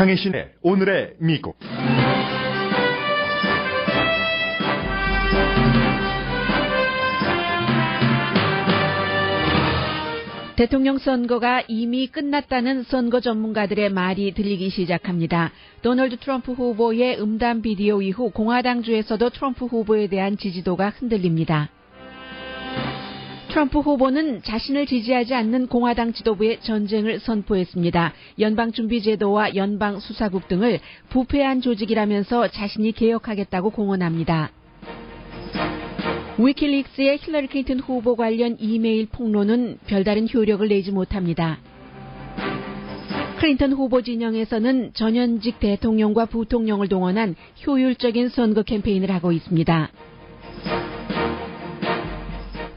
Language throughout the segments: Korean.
강혜신의 오늘의 미국. 대통령 선거가 이미 끝났다는 선거 전문가들의 말이 들리기 시작합니다. 도널드 트럼프 후보의 음담 비디오 이후 공화당주에서도 트럼프 후보에 대한 지지도가 흔들립니다. 트럼프 후보는 자신을 지지하지 않는 공화당 지도부의 전쟁을 선포했습니다. 연방준비제도와 연방수사국 등을 부패한 조직이라면서 자신이 개혁하겠다고 공언합니다. 위키릭스의 힐러리 클린턴 후보 관련 이메일 폭로는 별다른 효력을 내지 못합니다. 클린턴 후보 진영에서는 전현직 대통령과 부통령을 동원한 효율적인 선거 캠페인을 하고 있습니다.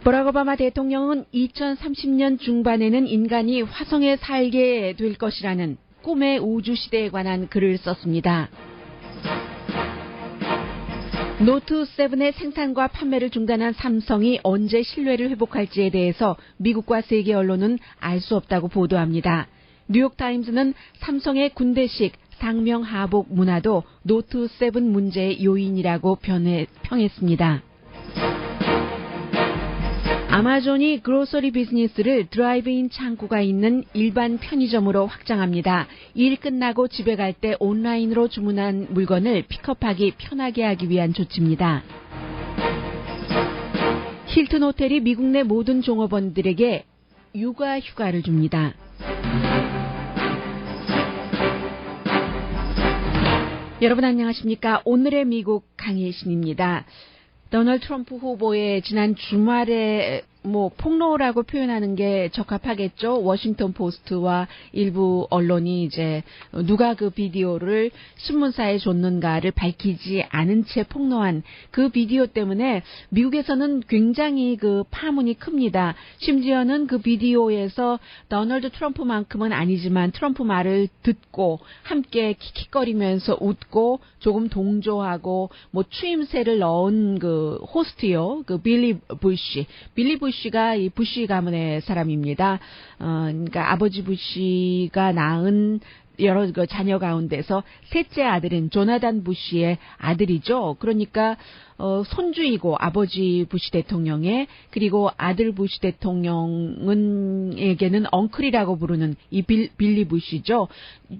버락 오바마 대통령은 2030년 중반에는 인간이 화성에 살게 될 것이라는 꿈의 우주시대에 관한 글을 썼습니다. 노트7의 생산과 판매를 중단한 삼성이 언제 신뢰를 회복할지에 대해서 미국과 세계 언론은 알 수 없다고 보도합니다. 뉴욕타임즈는 삼성의 군대식 상명하복 문화도 노트7 문제의 요인이라고 평했습니다. 아마존이 그로서리 비즈니스를 드라이브인 창구가 있는 일반 편의점으로 확장합니다. 일 끝나고 집에 갈 때 온라인으로 주문한 물건을 픽업하기 편하게 하기 위한 조치입니다. 힐튼 호텔이 미국 내 모든 종업원들에게 육아 휴가를 줍니다. 여러분 안녕하십니까? 오늘의 미국 강혜신입니다. 도널드 트럼프 후보의 지난 주말에 폭로라고 표현하는 게 적합하겠죠. 워싱턴 포스트와 일부 언론이 이제 누가 그 비디오를 신문사에 줬는가를 밝히지 않은 채 폭로한 그 비디오 때문에 미국에서는 굉장히 그 파문이 큽니다. 심지어는 그 비디오에서 도널드 트럼프만큼은 아니지만 트럼프 말을 듣고 함께 킥킥거리면서 웃고 조금 동조하고 추임새를 넣은 그 호스트요. 그 빌리 부시가 이 부시 가문의 사람입니다. 그러니까 아버지 부시가 낳은 여러 자녀 가운데서 셋째 아들인 조나단 부시의 아들이죠. 그러니까 손주이고 아버지 부시 대통령의 그리고 아들 부시 대통령에게는 엉클이라고 부르는 이 빌리 부시죠.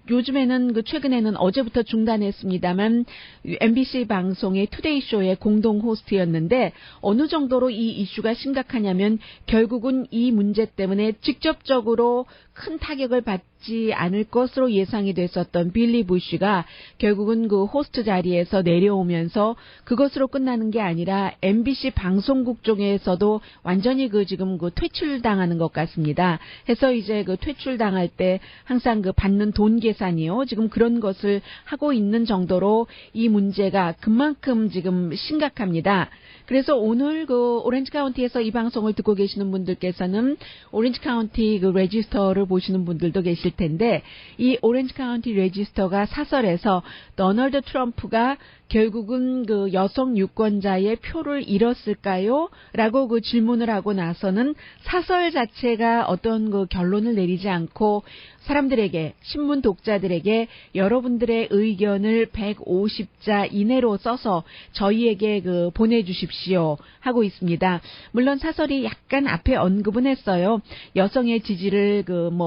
요즘에는 최근에는 어제부터 중단했습니다만 MBC 방송의 투데이 쇼의 공동 호스트였는데 어느 정도로 이 이슈가 심각하냐면 결국은 이 문제 때문에 직접적으로 큰 타격을 받지 않을 것으로 예상이 됐었던 빌리 부시가 결국은 그 호스트 자리에서 내려오면서 그것으로 끝나는 게 아니라 MBC 방송국 쪽에서도 완전히 지금 퇴출당하는 것 같습니다. 해서 이제 퇴출당할 때 항상 받는 돈 계산이요. 지금 그런 것을 하고 있는 정도로 이 문제가 그만큼 지금 심각합니다. 그래서 오늘 오렌지 카운티에서 이 방송을 듣고 계시는 분들께서는 오렌지 카운티 레지스터를 보시는 분들도 계실 텐데 이 오렌지 카운티 레지스터가 사설에서 도널드 트럼프가 결국은 여성 유권자의 표를 잃었을까요? 라고 질문을 하고 나서는 사설 자체가 어떤 결론을 내리지 않고 사람들에게, 신문 독자들에게 여러분들의 의견을 150자 이내로 써서 저희에게 보내주십시오 하고 있습니다. 물론 사설이 약간 앞에 언급은 했어요. 여성의 지지를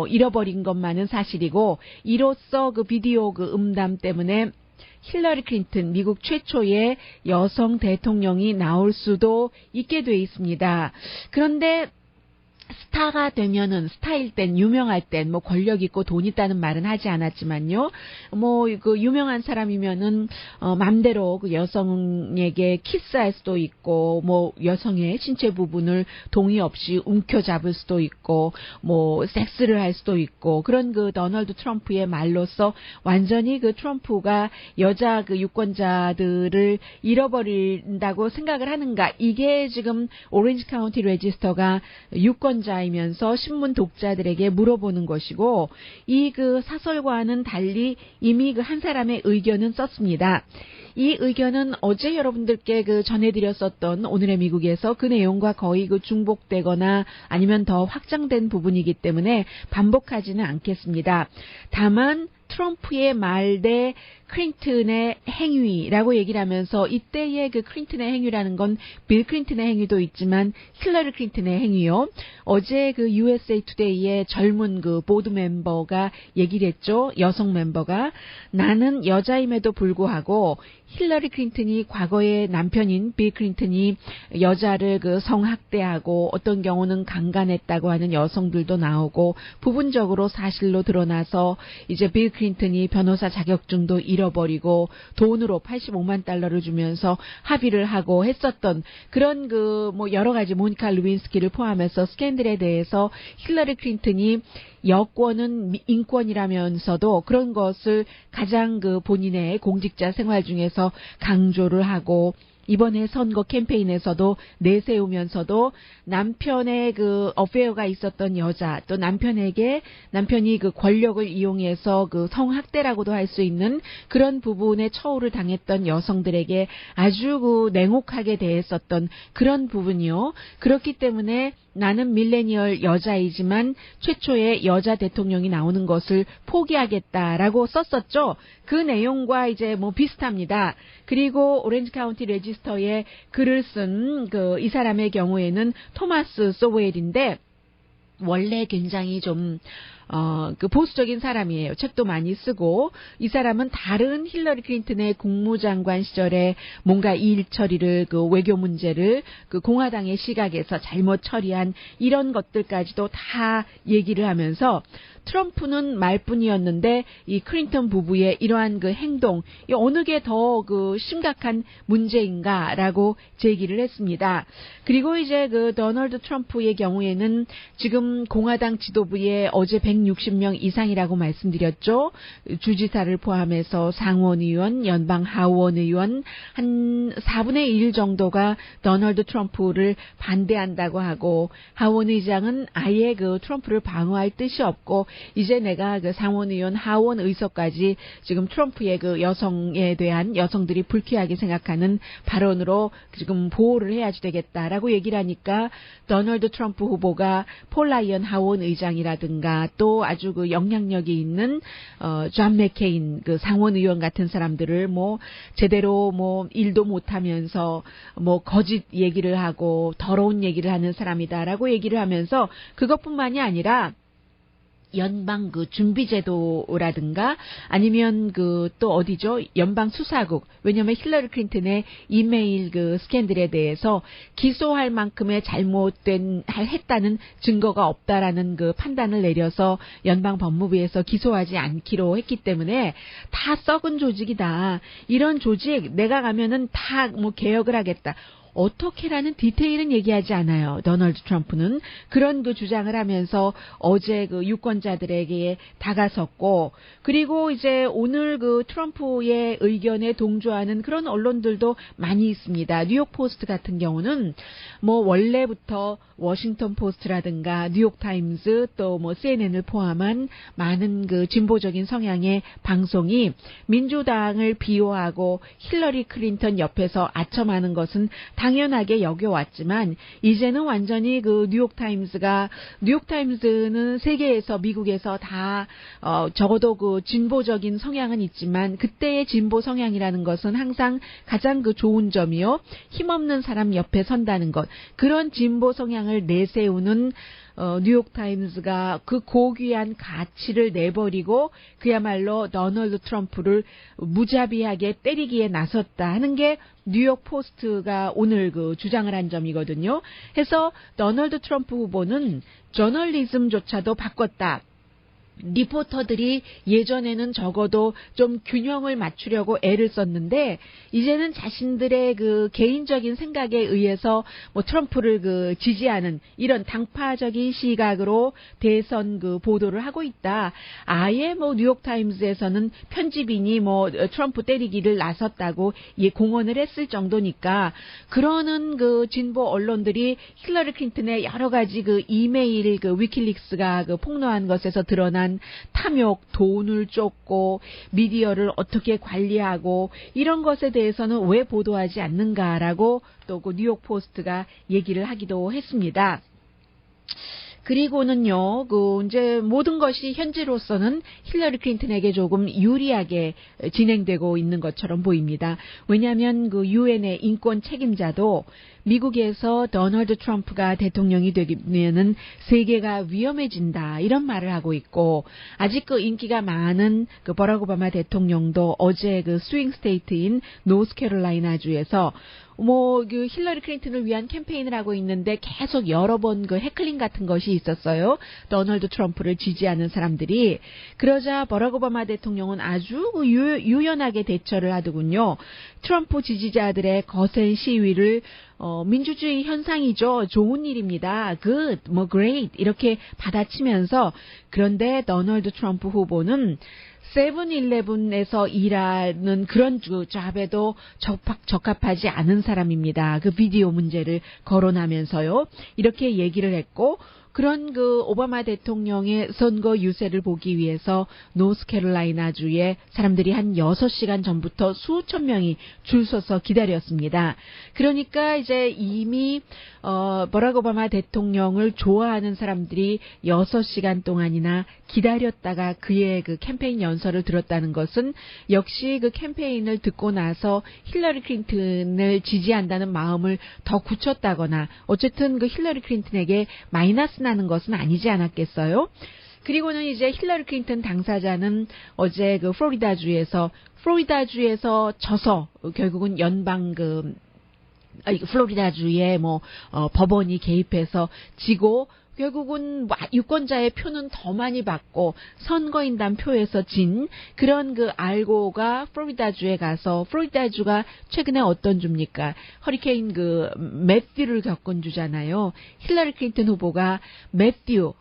잃어버린 것만은 사실이고 이로써 비디오 음담 때문에 힐러리 클린턴 미국 최초의 여성 대통령이 나올 수도 있게 돼 있습니다. 그런데 스타가 되면은 스타일 땐 유명할 땐 권력 있고 돈 있다는 말은 하지 않았지만요. 유명한 사람이면은 맘대로 여성에게 키스할 수도 있고 여성의 신체 부분을 동의 없이 움켜잡을 수도 있고 섹스를 할 수도 있고 그런 도널드 트럼프의 말로써 완전히 트럼프가 여자 유권자들을 잃어버린다고 생각을 하는가? 이게 지금 오렌지 카운티 레지스터가 유권자이면서 신문 독자들에게 물어보는 것이고 이 사설과는 달리 이미 한 사람의 의견은 썼습니다. 이 의견은 어제 여러분들께 전해드렸었던 오늘의 미국에서 그 내용과 거의 중복되거나 아니면 더 확장된 부분이기 때문에 반복하지는 않겠습니다. 다만 트럼프의 말 대 클린턴의 행위라고 얘기를 하면서 이때의 클린턴의 행위라는 건 빌 클린턴의 행위도 있지만 힐러리 클린턴의 행위요. 어제 USA 투데이의 젊은 보드 멤버가 얘기를 했죠. 여성 멤버가 나는 여자임에도 불구하고 힐러리 클린턴이 과거의 남편인 빌 클린턴이 여자를 성학대하고 어떤 경우는 강간했다고 하는 여성들도 나오고 부분적으로 사실로 드러나서 이제 빌 클린턴이 변호사 자격증도 잃어버리고 돈으로 85만 달러를 주면서 합의를 하고 했었던 그런 여러 가지 모니카 루빈스키를 포함해서 스캔들에 대해서 힐러리 클린턴이 여권은 인권이라면서도 그런 것을 가장 본인의 공직자 생활 중에서 강조를 하고 이번에 선거 캠페인에서도 내세우면서도 남편의 어페어가 있었던 여자 또 남편이 권력을 이용해서 성학대라고도 할 수 있는 그런 부분에 처우를 당했던 여성들에게 아주 냉혹하게 대했었던 그런 부분이요. 그렇기 때문에 나는 밀레니얼 여자이지만 최초의 여자 대통령이 나오는 것을 포기하겠다라고 썼었죠. 그 내용과 이제 비슷합니다. 그리고 오렌지 카운티 레지스터에 글을 쓴 이 사람의 경우에는 토마스 소웰인데 원래 굉장히 좀 보수적인 사람이에요. 책도 많이 쓰고 이 사람은 다른 힐러리 클린턴의 국무장관 시절에 뭔가 일 처리를 외교 문제를 공화당의 시각에서 잘못 처리한 이런 것들까지도 다 얘기를 하면서 트럼프는 말뿐이었는데 이 클린턴 부부의 이러한 행동 어느 게 더 심각한 문제인가라고 제기를 했습니다. 그리고 이제 도널드 트럼프의 경우에는 지금 공화당 지도부에 어제 160명 이상이라고 말씀드렸죠. 주지사를 포함해서 상원의원, 연방 하원의원 한 4분의 1 정도가 도널드 트럼프를 반대한다고 하고 하원의장은 아예 트럼프를 방어할 뜻이 없고 이제 내가 상원의원, 하원 의석까지 지금 트럼프의 여성에 대한 여성들이 불쾌하게 생각하는 발언으로 지금 보호를 해야지 되겠다라고 얘기를 하니까 도널드 트럼프 후보가 폴 라이언 하원 의장이라든가 또 아주 영향력이 있는 존 맥케인 상원 의원 같은 사람들을 제대로 일도 못하면서 거짓 얘기를 하고 더러운 얘기를 하는 사람이다라고 얘기를 하면서 그것뿐만이 아니라 연방 준비제도라든가 아니면 또 어디죠? 연방 수사국. 왜냐면 힐러리 클린턴의 이메일 스캔들에 대해서 기소할 만큼의 했다는 증거가 없다라는 판단을 내려서 연방 법무부에서 기소하지 않기로 했기 때문에 다 썩은 조직이다. 이런 조직 내가 가면은 다 개혁을 하겠다. 어떻게라는 디테일은 얘기하지 않아요. 도널드 트럼프는 그런 주장을 하면서 어제 유권자들에게 다가섰고 그리고 이제 오늘 트럼프의 의견에 동조하는 그런 언론들도 많이 있습니다. 뉴욕 포스트 같은 경우는 원래부터 워싱턴 포스트라든가 뉴욕 타임즈 또 CNN을 포함한 많은 진보적인 성향의 방송이 민주당을 비호하고 힐러리 클린턴 옆에서 아첨하는 것은 당연하게 여겨왔지만 이제는 완전히 뉴욕타임즈는 세계에서 미국에서 다 적어도 진보적인 성향은 있지만 그때의 진보 성향이라는 것은 항상 가장 좋은 점이요. 힘없는 사람 옆에 선다는 것. 그런 진보 성향을 내세우는 뉴욕타임즈가 고귀한 가치를 내버리고 그야말로 도널드 트럼프를 무자비하게 때리기에 나섰다 하는 게 뉴욕 포스트가 오늘 주장을 한 점이거든요. 해서 도널드 트럼프 후보는 저널리즘조차도 바꿨다. 리포터들이 예전에는 적어도 좀 균형을 맞추려고 애를 썼는데 이제는 자신들의 개인적인 생각에 의해서 트럼프를 지지하는 이런 당파적인 시각으로 대선 보도를 하고 있다. 아예 뉴욕타임즈에서는 편집인이 트럼프 때리기를 나섰다고 공언을 했을 정도니까 그러는 진보 언론들이 힐러리 클린턴의 여러 가지 이메일 위킬릭스가 폭로한 것에서 드러난 동안 탐욕, 돈을 쫓고 미디어를 어떻게 관리하고 이런 것에 대해서는 왜 보도하지 않는가라고 또 그 뉴욕 포스트가 얘기를 하기도 했습니다. 그리고는요, 이제 모든 것이 현재로서는 힐러리 클린턴에게 조금 유리하게 진행되고 있는 것처럼 보입니다. 왜냐하면 그 유엔의 인권 책임자도 미국에서 도널드 트럼프가 대통령이 되면은 세계가 위험해진다 이런 말을 하고 있고, 아직 그 인기가 많은 그 버락 오바마 대통령도 어제 그 스윙 스테이트인 노스캐롤라이나주에서 그 힐러리 클린턴을 위한 캠페인을 하고 있는데 계속 여러 번 그 해클링 같은 것이 있었어요. 도널드 트럼프를 지지하는 사람들이. 그러자 버락 오바마 대통령은 아주 유연하게 대처를 하더군요. 트럼프 지지자들의 거센 시위를 민주주의 현상이죠. 좋은 일입니다. good, great 이렇게 받아치면서, 그런데 도널드 트럼프 후보는 세븐일레븐에서 일하는 그런 잡에도 적합하지 않은 사람입니다. 그 비디오 문제를 거론하면서요. 이렇게 얘기를 했고, 그런 그 오바마 대통령의 선거 유세를 보기 위해서 노스캐롤라이나주에 사람들이 한 6시간 전부터 수천 명이 줄 서서 기다렸습니다. 그러니까 이제 이미 버락 오바마 대통령을 좋아하는 사람들이 6시간 동안이나 기다렸다가 그의 그 캠페인 연설을 들었다는 것은 역시 그 캠페인을 듣고 나서 힐러리 클린턴을 지지한다는 마음을 더 굳혔다거나 어쨌든 그 힐러리 클린턴에게 마이너스 나는 것은 아니지 않았겠어요? 그리고는 이제 힐러리 클린턴 당사자는 어제 그 플로리다주에서 져서 결국은 연방 플로리다주의 법원이 개입해서 지고, 결국은 유권자의 표는 더 많이 받고 선거인단 표에서 진 그런 그 알고가 플로리다주에 가서, 플로리다주가 최근에 어떤 주입니까? 허리케인 매튜를 겪은 주잖아요. 힐러리 클린턴 후보가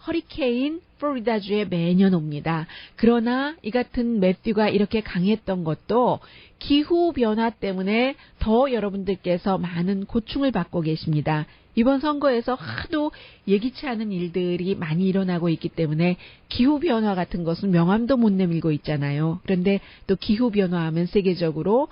허리케인 플로리다주에 매년 옵니다. 그러나 이 같은 매튜가 이렇게 강했던 것도 기후변화 때문에 더 여러분들께서 많은 고충을 받고 계십니다. 이번 선거에서 하도 예기치 않은 일들이 많이 일어나고 있기 때문에 기후변화 같은 것은 명함도 못 내밀고 있잖아요. 그런데 또 기후변화하면 세계적으로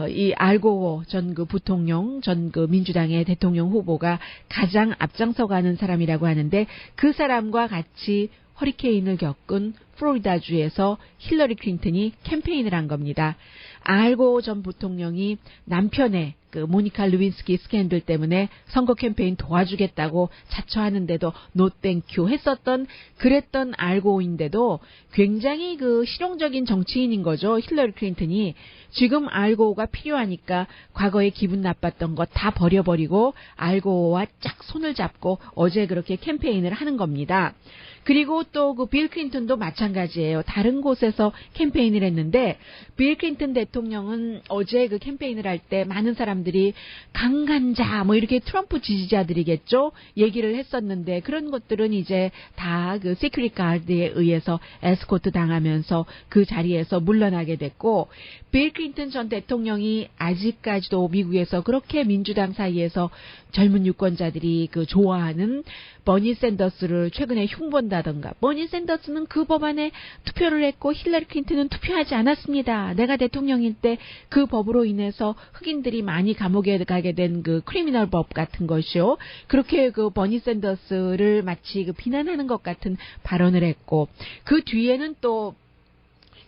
이 알고어 전 부통령, 전 민주당의 대통령 후보가 가장 앞장서가는 사람이라고 하는데, 그 사람과 같이 허리케인을 겪은 플로리다주에서 힐러리 클린턴이 캠페인을 한 겁니다. 알고 전 부통령이 남편의 모니카 루빈스키 스캔들 때문에 선거 캠페인 도와주겠다고 자처하는데도 노 땡큐 그랬던 알고인데도 굉장히 실용적인 정치인인 거죠. 힐러리 클린턴이 지금 알고가 필요하니까 과거에 기분 나빴던 거 다 버려버리고 알고와 짝 손을 잡고 어제 그렇게 캠페인을 하는 겁니다. 그리고 또 빌 클린턴도 마찬가지예요. 다른 곳에서 캠페인을 했는데, 빌 클린턴 대통령은 어제 캠페인을 할 때 많은 사람들이 강간자 이렇게 트럼프 지지자들이겠죠, 얘기를 했었는데, 그런 것들은 이제 다 시큐리티 가드에 의해서 에스코트 당하면서 그 자리에서 물러나게 됐고, 빌 클린턴 전 대통령이 아직까지도 미국에서 그렇게 민주당 사이에서 젊은 유권자들이 좋아하는 버니 샌더스를 최근에 흉본다던가, 버니 샌더스는 그 법안에 투표를 했고 힐러리 클린턴은 투표하지 않았습니다. 내가 대통령일 때 그 법으로 인해서 흑인들이 많이 감옥에 가게 된 크리미널 법 같은 것이요. 그렇게 버니 샌더스를 마치 비난하는 것 같은 발언을 했고, 그 뒤에는 또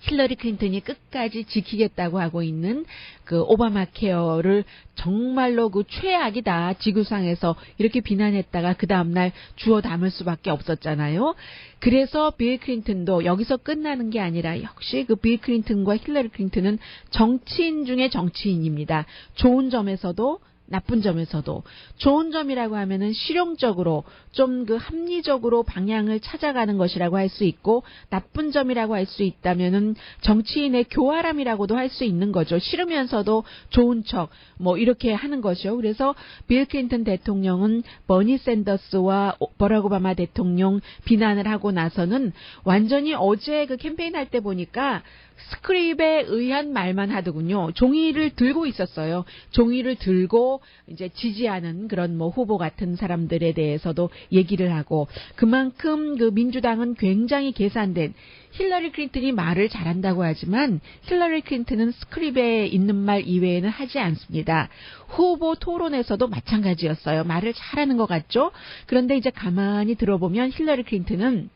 힐러리 클린턴이 끝까지 지키겠다고 하고 있는 오바마 케어를 정말로 최악이다, 지구상에서 이렇게 비난했다가 그 다음날 주워 담을 수밖에 없었잖아요. 그래서 빌 클린턴도 여기서 끝나는 게 아니라 역시 빌 클린턴과 힐러리 클린턴은 정치인 중에 정치인입니다. 좋은 점에서도 나쁜 점에서도. 좋은 점이라고 하면은 실용적으로 좀 합리적으로 방향을 찾아가는 것이라고 할 수 있고, 나쁜 점이라고 할 수 있다면은 정치인의 교활함이라고도 할 수 있는 거죠. 싫으면서도 좋은 척 이렇게 하는 것이요. 그래서 빌 클린턴 대통령은 버니 샌더스와 버락 오바마 대통령 비난을 하고 나서는 완전히 어제 캠페인 할 때 보니까 스크립에 의한 말만 하더군요. 종이를 들고 있었어요. 종이를 들고 그리고 이제 지지하는 그런 뭐 후보 같은 사람들에 대해서도 얘기를 하고, 그만큼 그 민주당은 굉장히 계산된, 힐러리 클린턴이 말을 잘한다고 하지만 힐러리 클린턴은 스크립에 있는 말 이외에는 하지 않습니다. 후보 토론에서도 마찬가지였어요. 말을 잘하는 것 같죠? 그런데 이제 가만히 들어보면 힐러리 클린턴은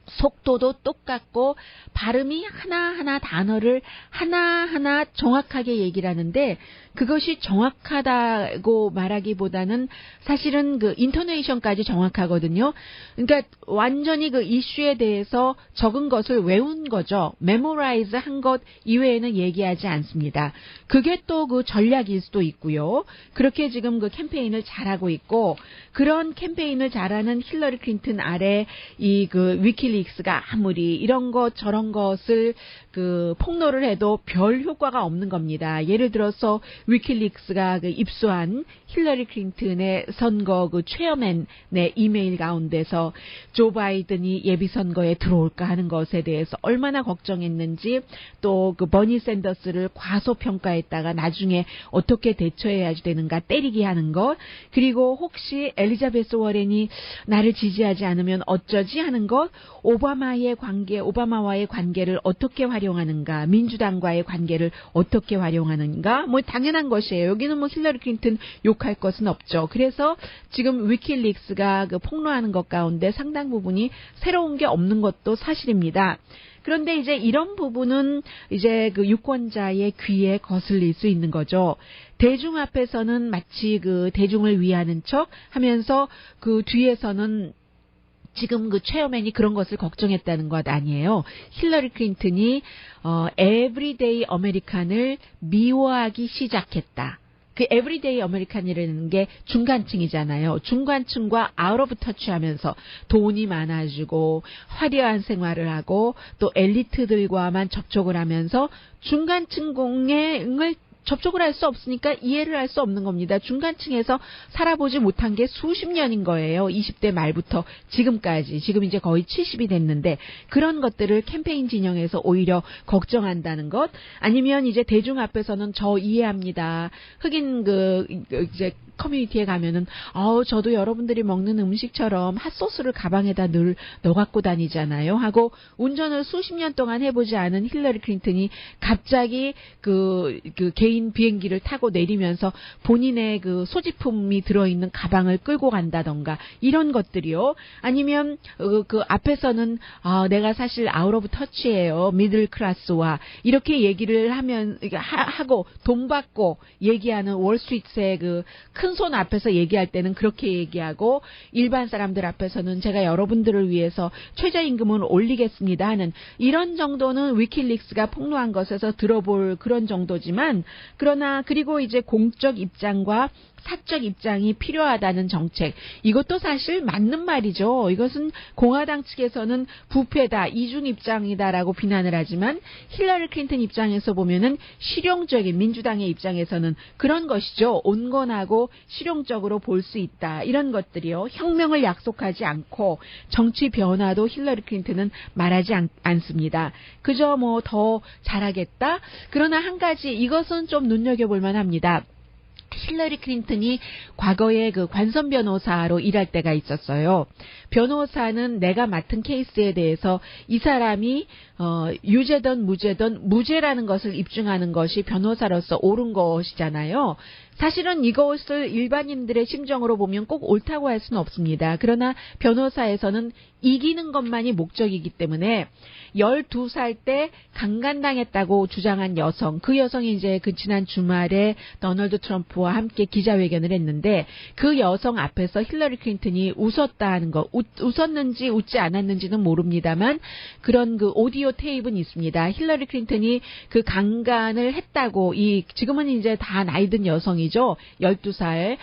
속도도 똑같고 발음이 하나하나 단어를 하나하나 정확하게 얘기를 하는데, 그것이 정확하다고 말하기보다는 사실은 그 인토네이션까지 정확하거든요. 그러니까 완전히 그 이슈에 대해서 적은 것을 외운 거죠. 메모라이즈 한 것 이외에는 얘기하지 않습니다. 그게 또 그 전략일 수도 있고요. 그렇게 지금 그 캠페인을 잘하고 있고, 그런 캠페인을 잘하는 힐러리 클린턴 아래 이 그 위키릭스가 아무리 이런 것 저런 것을 그 폭로를 해도 별 효과가 없는 겁니다. 예를 들어서 위키릭스가 그 입수한 힐러리 클린턴의 선거 그 체어맨의 이메일 가운데서 조 바이든이 예비 선거에 들어올까 하는 것에 대해서 얼마나 걱정했는지, 또 그 버니 샌더스를 과소평가했다가 나중에 어떻게 대처해야 되는가 때리게 하는 것, 그리고 혹시 엘리자베스 워렌이 나를 지지하지 않으면 어쩌지 하는 것, 오바마와의 관계를 어떻게 활용하는가, 민주당과의 관계를 어떻게 활용하는가, 뭐 당연한 것이에요. 여기는 뭐 힐러리 클린턴 욕할 것은 없죠. 그래서 지금 위키릭스가 그 폭로하는 것 가운데 상당 부분이 새로운 게 없는 것도 사실입니다. 그런데 이제 이런 부분은 이제 그 유권자의 귀에 거슬릴 수 있는 거죠. 대중 앞에서는 마치 그 대중을 위하는 척 하면서 그 뒤에서는 지금 그 체어맨이 그런 것을 걱정했다는 것 아니에요. 힐러리 클린턴이 에브리데이 아메리칸을 미워하기 시작했다. 그 에브리데이 아메리칸이라는 게 중간층이잖아요. 중간층과 아웃 오브 터치하면서 돈이 많아지고 화려한 생활을 하고 또 엘리트들과만 접촉을 하면서 중간층 공행을 접촉을 할 수 없으니까 이해를 할 수 없는 겁니다. 중간층에서 살아보지 못한 게 수십 년인 거예요. 20대 말부터 지금까지. 지금 이제 거의 70이 됐는데, 그런 것들을 캠페인 진영에서 오히려 걱정한다는 것, 아니면 이제 대중 앞에서는 저 이해합니다. 흑인 이제 커뮤니티에 가면은 저도 여러분들이 먹는 음식처럼 핫소스를 가방에다 늘 넣어갖고 다니잖아요 하고, 운전을 수십 년 동안 해보지 않은 힐러리 클린턴이 갑자기 그 개인 비행기를 타고 내리면서 본인의 그 소지품이 들어있는 가방을 끌고 간다던가, 이런 것들이요. 아니면 그 앞에서는 내가 사실 아웃 오브 터치예요, 미들 클래스와, 이렇게 얘기를 하고 돈 받고 얘기하는 월스트리트의 그 큰 손 앞에서 얘기할 때는 그렇게 얘기하고, 일반 사람들 앞에서는 제가 여러분들을 위해서 최저임금을 올리겠습니다 하는, 이런 정도는 위키릭스가 폭로한 것에서 들어볼 그런 정도지만, 그러나 그리고 이제 공적 입장과 사적 입장이 필요하다는 정책, 이것도 사실 맞는 말이죠. 이것은 공화당 측에서는 부패다, 이중 입장이다라고 비난을 하지만, 힐러리 클린턴 입장에서 보면은 실용적인, 민주당의 입장에서는 그런 것이죠. 온건하고 실용적으로 볼 수 있다. 이런 것들이요. 혁명을 약속하지 않고 정치 변화도 힐러리 클린턴은 말하지 않습니다. 그저 뭐 더 잘하겠다. 그러나 한 가지, 이것은 좀 눈여겨볼 만합니다. 힐러리 클린턴이 과거에 그 관선 변호사로 일할 때가 있었어요. 변호사는 내가 맡은 케이스에 대해서 이 사람이 유죄든 무죄든 무죄라는 것을 입증하는 것이 변호사로서 옳은 것이잖아요. 사실은 이것을 일반인들의 심정으로 보면 꼭 옳다고 할 수는 없습니다. 그러나 변호사에서는 이기는 것만이 목적이기 때문에 12살 때 강간당했다고 주장한 여성, 그 여성이 이제 그 지난 주말에 도널드 트럼프와 함께 기자회견을 했는데, 그 여성 앞에서 힐러리 클린턴이 웃었다는 거, 웃었는지 웃지 않았는지는 모릅니다만 그런 그 오디오 테이프는 있습니다. 힐러리 클린턴이 그 강간을 했다고, 지금은 이제 다 나이든 여성이죠. 12살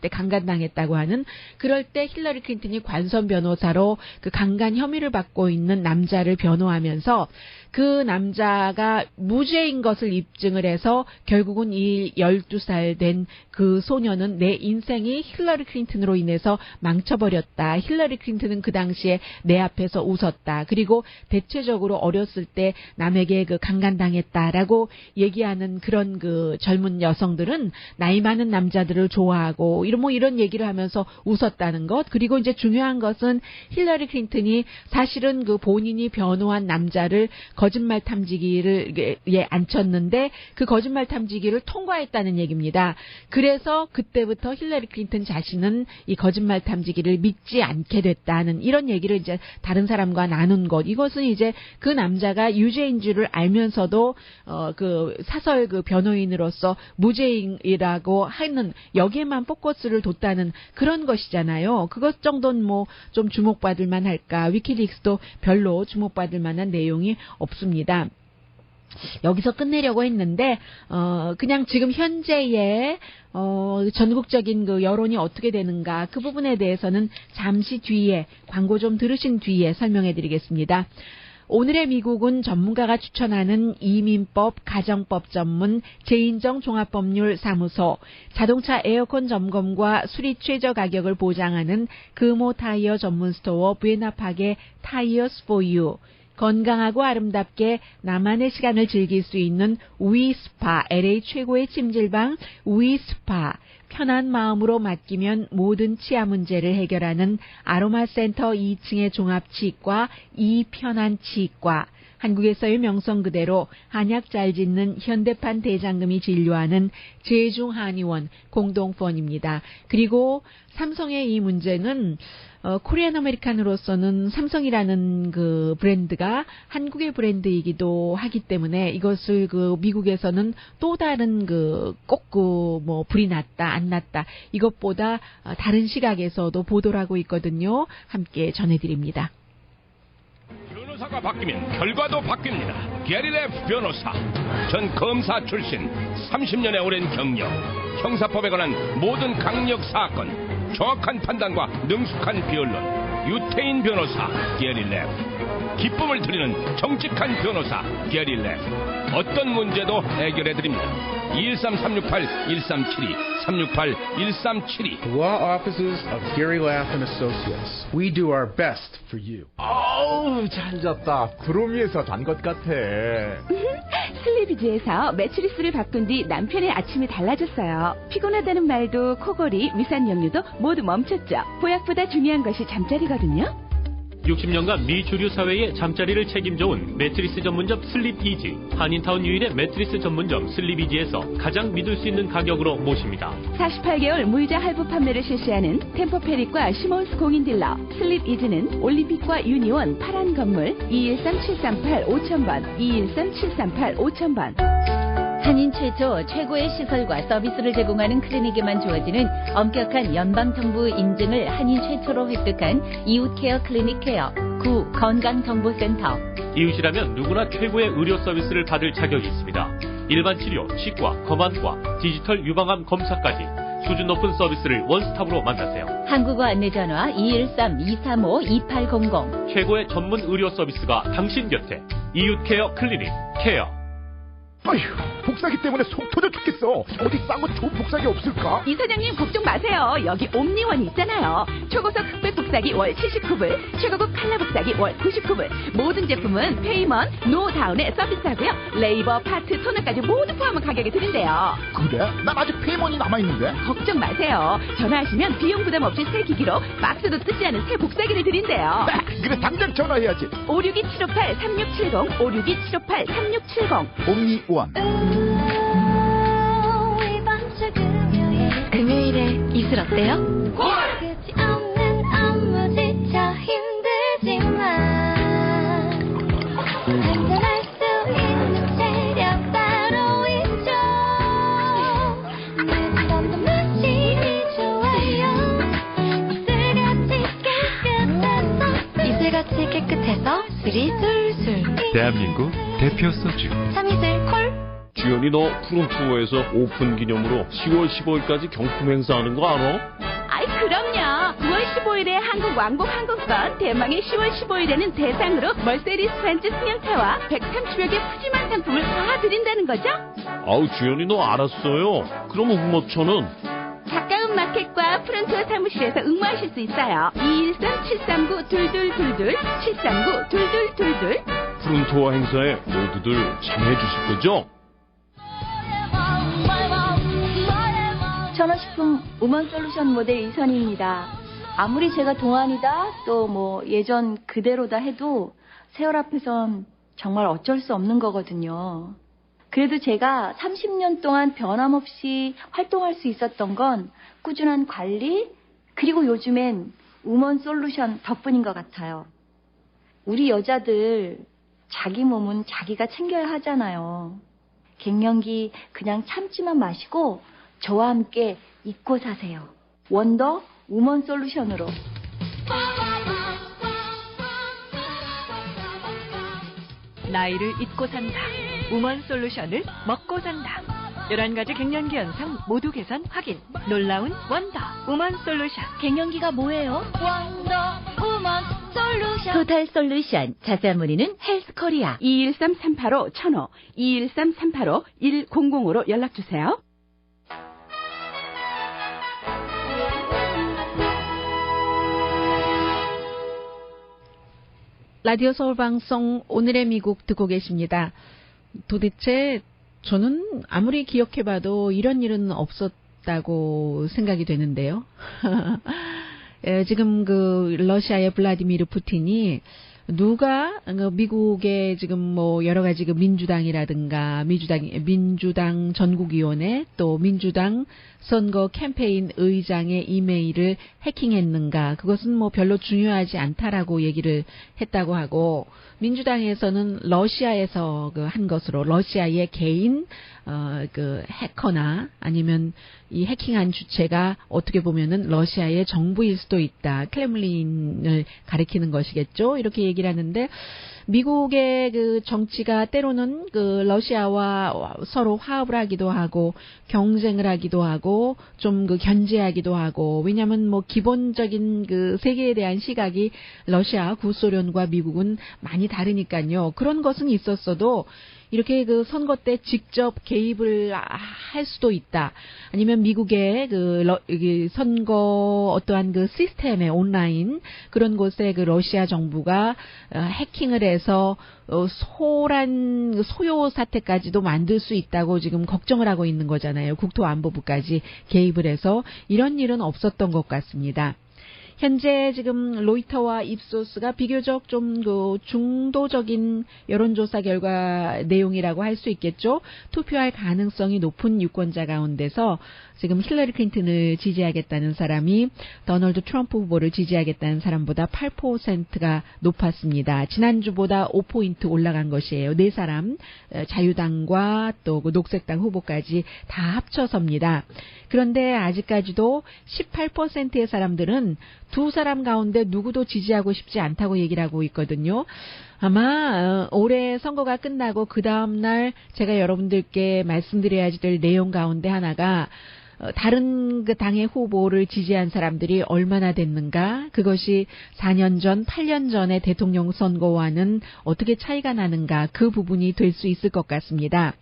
때 강간당했다고 하는, 그럴 때 힐러리 클린턴이 관선 변호사로 그 강간 혐의를 받고 있는 남자를 변호하면서 그 남자가 무죄인 것을 입증을 해서 결국은 이 12살 된 그 소녀는 내 인생이 힐러리 클린턴으로 인해서 망쳐버렸다. 힐러리 클린턴은 그 당시에 내 앞에서 웃었다. 그리고 대체적으로 어렸을 때 남에게 그 강간당했다라고 얘기하는 그런 그 젊은 여성들은 나이 많은 남자들을 좋아하고 이런 얘기를 하면서 웃었다는 것. 그리고 이제 중요한 것은 힐러리 클린턴이 사실은 그 본인이 변호한 남자를 거짓말 탐지기를 앉혔는데 그 거짓말 탐지기를 통과했다는 얘기입니다. 그래서 그때부터 힐러리 클린턴 자신은 이 거짓말 탐지기를 믿지 않게 됐다는 이런 얘기를 이제 다른 사람과 나눈 것. 이것은 이제 그 남자가 유죄인 줄을 알면서도 그 사설 그 변호인으로서 무죄인이라고 하는 여기에만 포커스를 뒀다는 그런 것이잖아요. 그것 정도는 뭐 좀 주목받을 만할까. 위키릭스도 별로 주목받을 만한 내용이 없습니다. 여기서 끝내려고 했는데 그냥 지금 현재의 전국적인 그 여론이 어떻게 되는가 그 부분에 대해서는 잠시 뒤에 광고 좀 들으신 뒤에 설명해 드리겠습니다. 오늘의 미국은 전문가가 추천하는 이민법, 가정법 전문 제인정 종합법률 사무소, 자동차 에어컨 점검과 수리 최저 가격을 보장하는 금호 타이어 전문 스토어 부에나파게 타이어스 포 유, 건강하고 아름답게 나만의 시간을 즐길 수 있는 위스파, LA 최고의 찜질방 위스파, 편한 마음으로 맡기면 모든 치아 문제를 해결하는 아로마센터 2층의 종합치과 이편한치과, 한국에서의 명성 그대로 한약 잘 짓는 현대판 대장금이 진료하는 제중한의원 공동펀입니다. 그리고 삼성의 이 문제는 코리안 아메리칸으로서는 삼성이라는 그 브랜드가 한국의 브랜드이기도 하기 때문에 이것을 그 미국에서는 또 다른 그 꼭 그 뭐 불이 났다 안 났다 이것보다 다른 시각에서도 보도를 하고 있거든요. 함께 전해드립니다. 변호사가 바뀌면 결과도 바뀝니다. 게리레프 변호사. 전 검사 출신, 30년의 오랜 경력, 형사법에 관한 모든 강력 사건, 정확한 판단과 능숙한 변론, 유태인 변호사 게리레프. 기쁨을 드리는 정직한 변호사 게리레프. 어떤 문제도 해결해드립니다. 213-368-1372, 368-1372. Law offices of Gary Laugh and Associates. We do our best for you. 아우, 잘 잤다. 구름 위에서 잔 것 같아. 슬리비지에서 매트리스를 바꾼 뒤 남편의 아침이 달라졌어요. 피곤하다는 말도 코골이, 위산역류도 모두 멈췄죠. 보약보다 중요한 것이 잠자리거든요. 60년간 미 주류 사회의 잠자리를 책임져온 매트리스 전문점 슬립이지, 한인타운 유일의 매트리스 전문점 슬립이지에서 가장 믿을 수 있는 가격으로 모십니다. 48개월 무이자 할부 판매를 실시하는 템포페릭과 시몬스 공인딜러 슬립이지는 올림픽과 유니온 파란 건물 213-738-5000번 213-738-5000번. 한인 최초 최고의 시설과 서비스를 제공하는 클리닉에만 주어지는 엄격한 연방정부 인증을 한인 최초로 획득한 이웃케어 클리닉 케어 구 건강정보센터. 이웃이라면 누구나 최고의 의료 서비스를 받을 자격이 있습니다. 일반 치료, 치과, 검안과 디지털 유방암 검사까지 수준 높은 서비스를 원스톱으로 만나세요. 한국어 안내전화 213-235-2800. 최고의 전문 의료 서비스가 당신 곁에. 이웃케어 클리닉 케어. 아휴, 복사기 때문에 속 터져 죽겠어. 어디 싼 거 좋은 복사기 없을까? 이사장님 걱정 마세요. 여기 옴니원 있잖아요. 초고속 흑백 복사기 월 79불, 최고급 칼라 복사기 월 99불. 모든 제품은 페이먼, 노다운에 서비스하고요. 레이버, 파트, 토너까지 모두 포함한 가격에 드린대요. 그래? 난 아직 페이먼이 남아있는데. 걱정 마세요. 전화하시면 비용 부담 없이 새 기기로 박스도 뜯지 않은 새 복사기를 드린대요. 그래, 당장 전화해야지. 562-758-3670, 562-758-3670. 옴니원. 금요일에 이슬 어때요? 끝이 없는 업무 지쳐 힘들지만 한잔할 수 있는 체력 따로 있죠. 매번 더 마시니 좋아요. 이슬같이 깨끗해서 술이 술술. 대한민국 대표 소주 참이슬 콜. 주연이 너 푸른투어에서 오픈 기념으로 10월 15일까지 경품 행사하는 거 알아? 아이 그럼요. 9월 15일에 한국 왕복 항공권, 대망의 10월 15일에는 대상으로 멀세리스 벤츠 승용차와 130여 개 푸짐한 상품을 다 드린다는 거죠? 아우, 주연이 너 알았어요. 그럼 응모처는? 가까운 마켓과 프론투어 사무실에서 응모하실 수 있어요. 213-739-2222, 739-2222. 푸른투어 행사에 모두들 참여해주실 거죠? 천호식품 우먼솔루션 모델 이선희입니다. 아무리 제가 동안이다 또 뭐 예전 그대로다 해도 세월 앞에선 정말 어쩔 수 없는 거거든요. 그래도 제가 30년 동안 변함없이 활동할 수 있었던 건 꾸준한 관리 그리고 요즘엔 우먼솔루션 덕분인 것 같아요. 우리 여자들 자기 몸은 자기가 챙겨야 하잖아요. 갱년기 그냥 참지만 마시고 저와 함께 잊고 사세요. 원더 우먼 솔루션으로. 나이를 잊고 산다. 우먼 솔루션을 먹고 산다. 11가지 갱년기 현상 모두 개선 확인. 놀라운 원더 우먼 솔루션. 갱년기가 뭐예요? 원더 우먼 솔루션. 토탈 솔루션. 자세한 문의는 헬스코리아 213-385-1000, 213-385-1000으로 연락주세요. 라디오 서울 방송 오늘의 미국 듣고 계십니다. 도대체 저는 아무리 기억해봐도 이런 일은 없었다고 생각이 되는데요. 지금 그 러시아의 블라디미르 푸틴이 누가 미국의 지금 뭐 여러 가지 그 민주당이라든가 민주당 전국위원회 또 민주당 선거 캠페인 의장의 이메일을 해킹했는가, 그것은 뭐 별로 중요하지 않다라고 얘기를 했다고 하고, 민주당에서는 러시아에서 그 한 것으로 러시아의 개인 그 해커나 아니면 이 해킹한 주체가 어떻게 보면은 러시아의 정부일 수도 있다. 크렘린을 가리키는 것이겠죠. 이렇게 얘기를 하는데, 미국의 그 정치가 때로는 그 러시아와 서로 화합을 하기도 하고 경쟁을 하기도 하고 좀 그 견제하기도 하고, 왜냐하면 뭐 기본적인 그 세계에 대한 시각이 러시아, 구소련과 미국은 많이 다르니까요. 그런 것은 있었어도 이렇게 그 선거 때 직접 개입을 할 수도 있다. 아니면 미국의 그 선거 어떠한 그 시스템에 온라인 그런 곳에 그 러시아 정부가 해킹을 해서 소란 소요 사태까지도 만들 수 있다고 지금 걱정을 하고 있는 거잖아요. 국토안보부까지 개입을 해서 이런 일은 없었던 것 같습니다. 현재 지금 로이터와 입소스가 비교적 좀 그 중도적인 여론조사 결과 내용이라고 할 수 있겠죠. 투표할 가능성이 높은 유권자 가운데서 지금 힐러리 클린턴을 지지하겠다는 사람이 도널드 트럼프 후보를 지지하겠다는 사람보다 8%가 높았습니다. 지난주보다 5포인트 올라간 것이에요. 네 사람, 자유당과 또 그 녹색당 후보까지 다 합쳐서입니다. 그런데 아직까지도 18%의 사람들은 두 사람 가운데 누구도 지지하고 싶지 않다고 얘기를 하고 있거든요. 아마 올해 선거가 끝나고 그 다음날 제가 여러분들께 말씀드려야 될 내용 가운데 하나가 다른 그 당의 후보를 지지한 사람들이 얼마나 됐는가, 그것이 4년 전, 8년 전의 대통령 선거와는 어떻게 차이가 나는가, 그 부분이 될 수 있을 것 같습니다.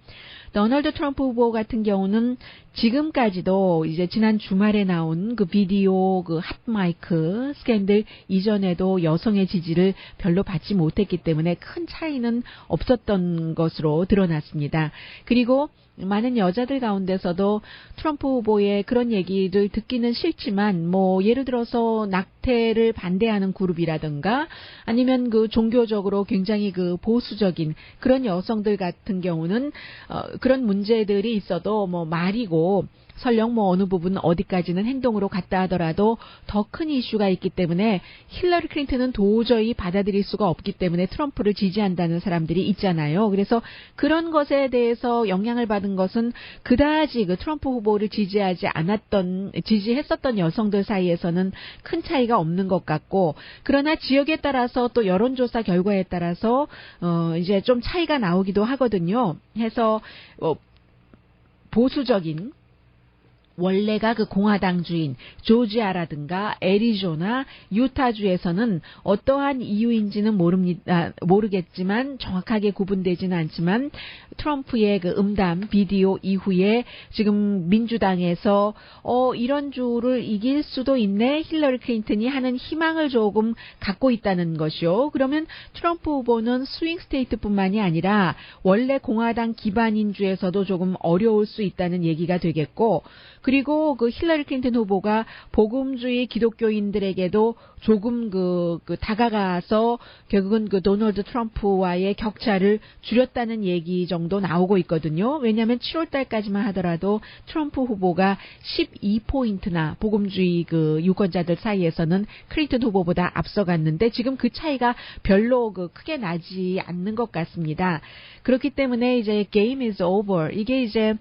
도널드 트럼프 후보 같은 경우는 지금까지도 이제 지난 주말에 나온 그 비디오 그 핫마이크 스캔들 이전에도 여성의 지지를 별로 받지 못했기 때문에 큰 차이는 없었던 것으로 드러났습니다. 그리고 많은 여자들 가운데서도 트럼프 후보의 그런 얘기를 듣기는 싫지만 뭐 예를 들어서 낙태를 반대하는 그룹이라든가 아니면 그 종교적으로 굉장히 그 보수적인 그런 여성들 같은 경우는 그런 문제들이 있어도 뭐 말이고 설령 뭐 어느 부분 어디까지는 행동으로 갔다 하더라도 더 큰 이슈가 있기 때문에 힐러리 클린턴은 도저히 받아들일 수가 없기 때문에 트럼프를 지지한다는 사람들이 있잖아요. 그래서 그런 것에 대해서 영향을 받은 것은 그다지 그 트럼프 후보를 지지했었던 여성들 사이에서는 큰 차이가 없는 것 같고, 그러나 지역에 따라서 또 여론조사 결과에 따라서 이제 좀 차이가 나오기도 하거든요. 해서 보수적인 원래가 그 공화당주인 조지아라든가 애리조나, 유타주에서는 어떠한 이유인지는 모르겠지만 정확하게 구분되지는 않지만 트럼프의 그 음담 비디오 이후에 지금 민주당에서 이런 주를 이길 수도 있네, 힐러리 클린턴이 하는 희망을 조금 갖고 있다는 것이요. 그러면 트럼프 후보는 스윙 스테이트뿐만이 아니라 원래 공화당 기반인 주에서도 조금 어려울 수 있다는 얘기가 되겠고, 그리고 그 힐러리 클린턴 후보가 복음주의 기독교인들에게도 조금 그 다가가서 결국은 그 도널드 트럼프와의 격차를 줄였다는 얘기 정도 나오고 있거든요. 왜냐하면 7월 달까지만 하더라도 트럼프 후보가 12포인트나 복음주의 그 유권자들 사이에서는 클린턴 후보보다 앞서갔는데 지금 그 차이가 별로 그 크게 나지 않는 것 같습니다. 그렇기 때문에 이제 game is over. 이게 이제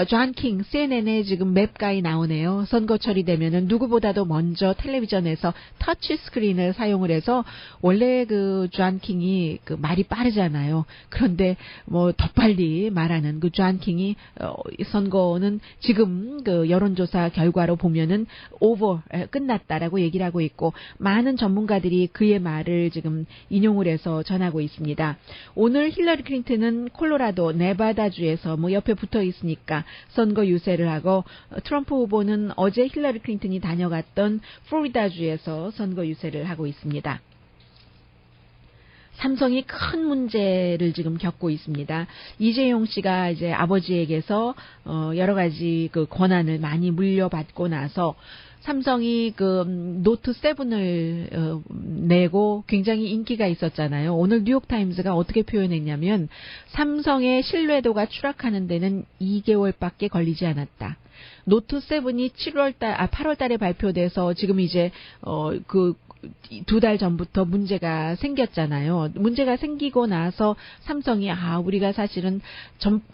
존 킹 CNN에 지금 맵가이 나오네요. 선거철이 되면은 누구보다도 먼저 텔레비전에서 터치 스크린을 사용을 해서, 원래 그 존 킹이 그 말이 빠르잖아요. 그런데 뭐 더 빨리 말하는 그 존 킹이 선거는 지금 그 여론조사 결과로 보면은 over, 끝났다라고 얘기를 하고 있고, 많은 전문가들이 그의 말을 지금 인용을 해서 전하고 있습니다. 오늘 힐러리 클린턴은 콜로라도, 네바다주에서 뭐 옆에 붙어 있으니까 선거 유세를 하고, 트럼프 후보는 어제 힐러리 클린턴이 다녀갔던 플로리다주에서 선거 유세를 하고 있습니다. 삼성이 큰 문제를 지금 겪고 있습니다. 이재용 씨가 이제 아버지에게서 여러 가지 그 권한을 많이 물려받고 나서 삼성이 그 노트 7을 내고 굉장히 인기가 있었잖아요. 오늘 뉴욕타임즈가 어떻게 표현했냐면, 삼성의 신뢰도가 추락하는 데는 2개월밖에 걸리지 않았다. 노트 7이 8월 달에 발표돼서 지금 이제 두 달 전부터 문제가 생겼잖아요. 문제가 생기고 나서 삼성이 우리가 사실은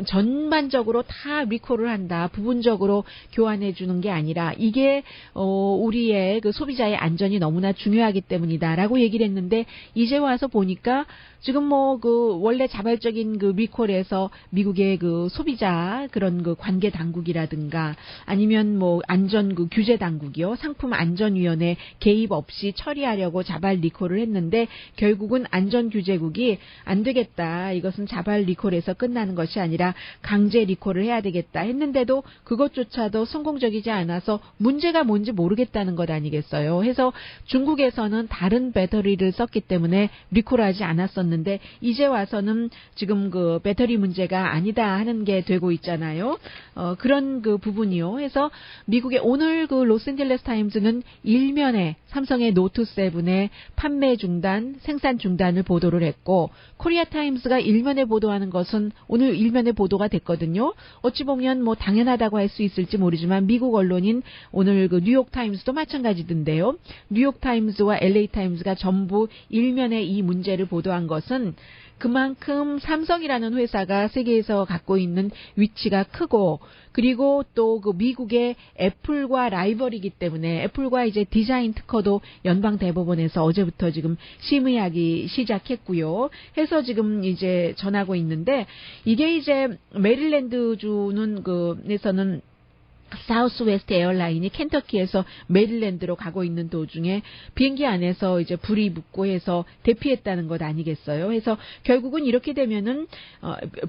전반적으로 다 리콜을 한다, 부분적으로 교환해 주는 게 아니라 이게 우리의 그 소비자의 안전이 너무나 중요하기 때문이다라고 얘기를 했는데, 이제 와서 보니까 지금 뭐 그 원래 자발적인 그 리콜에서 미국의 그 소비자 그런 그 관계 당국이라든가 아니면 뭐 안전 그 규제 당국이요, 상품 안전위원회 개입 없이 처리하려고 자발 리콜을 했는데, 결국은 안전규제국이 안 되겠다, 이것은 자발 리콜에서 끝나는 것이 아니라 강제 리콜을 해야 되겠다 했는데도 그것조차도 성공적이지 않아서 문제가 뭔지 모르겠다는 것 아니겠어요. 해서 중국에서는 다른 배터리를 썼기 때문에 리콜하지 않았었는데, 이제 와서는 지금 그 배터리 문제가 아니다 하는 게 되고 있잖아요. 그런 그 부분이요. 해서 미국의 오늘 그 로스앤젤레스 타임즈는 일면에 삼성의 노트 7의 판매 중단, 생산 중단을 보도를 했고, 코리아 타임스가 일면에 보도하는 것은 오늘 일면에 보도가 됐거든요. 어찌 보면 뭐 당연하다고 할 수 있을지 모르지만 미국 언론인 오늘 그 뉴욕 타임스도 마찬가지던데요. 뉴욕 타임스와 LA 타임스가 전부 일면에 이 문제를 보도한 것은 그만큼 삼성이라는 회사가 세계에서 갖고 있는 위치가 크고, 그리고 또 그 미국의 애플과 라이벌이기 때문에 애플과 이제 디자인 특허도 연방 대법원에서 어제부터 지금 심의하기 시작했고요. 해서 지금 이제 전하고 있는데, 이게 이제 메릴랜드주는 그에서는 사우스웨스트 에어라인이 켄터키에서 메릴랜드로 가고 있는 도중에 비행기 안에서 이제 불이 붙고 해서 대피했다는 것 아니겠어요? 해서 결국은 이렇게 되면은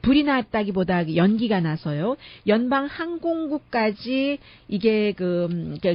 불이 났다기보다 연기가 나서요. 연방 항공국까지 이게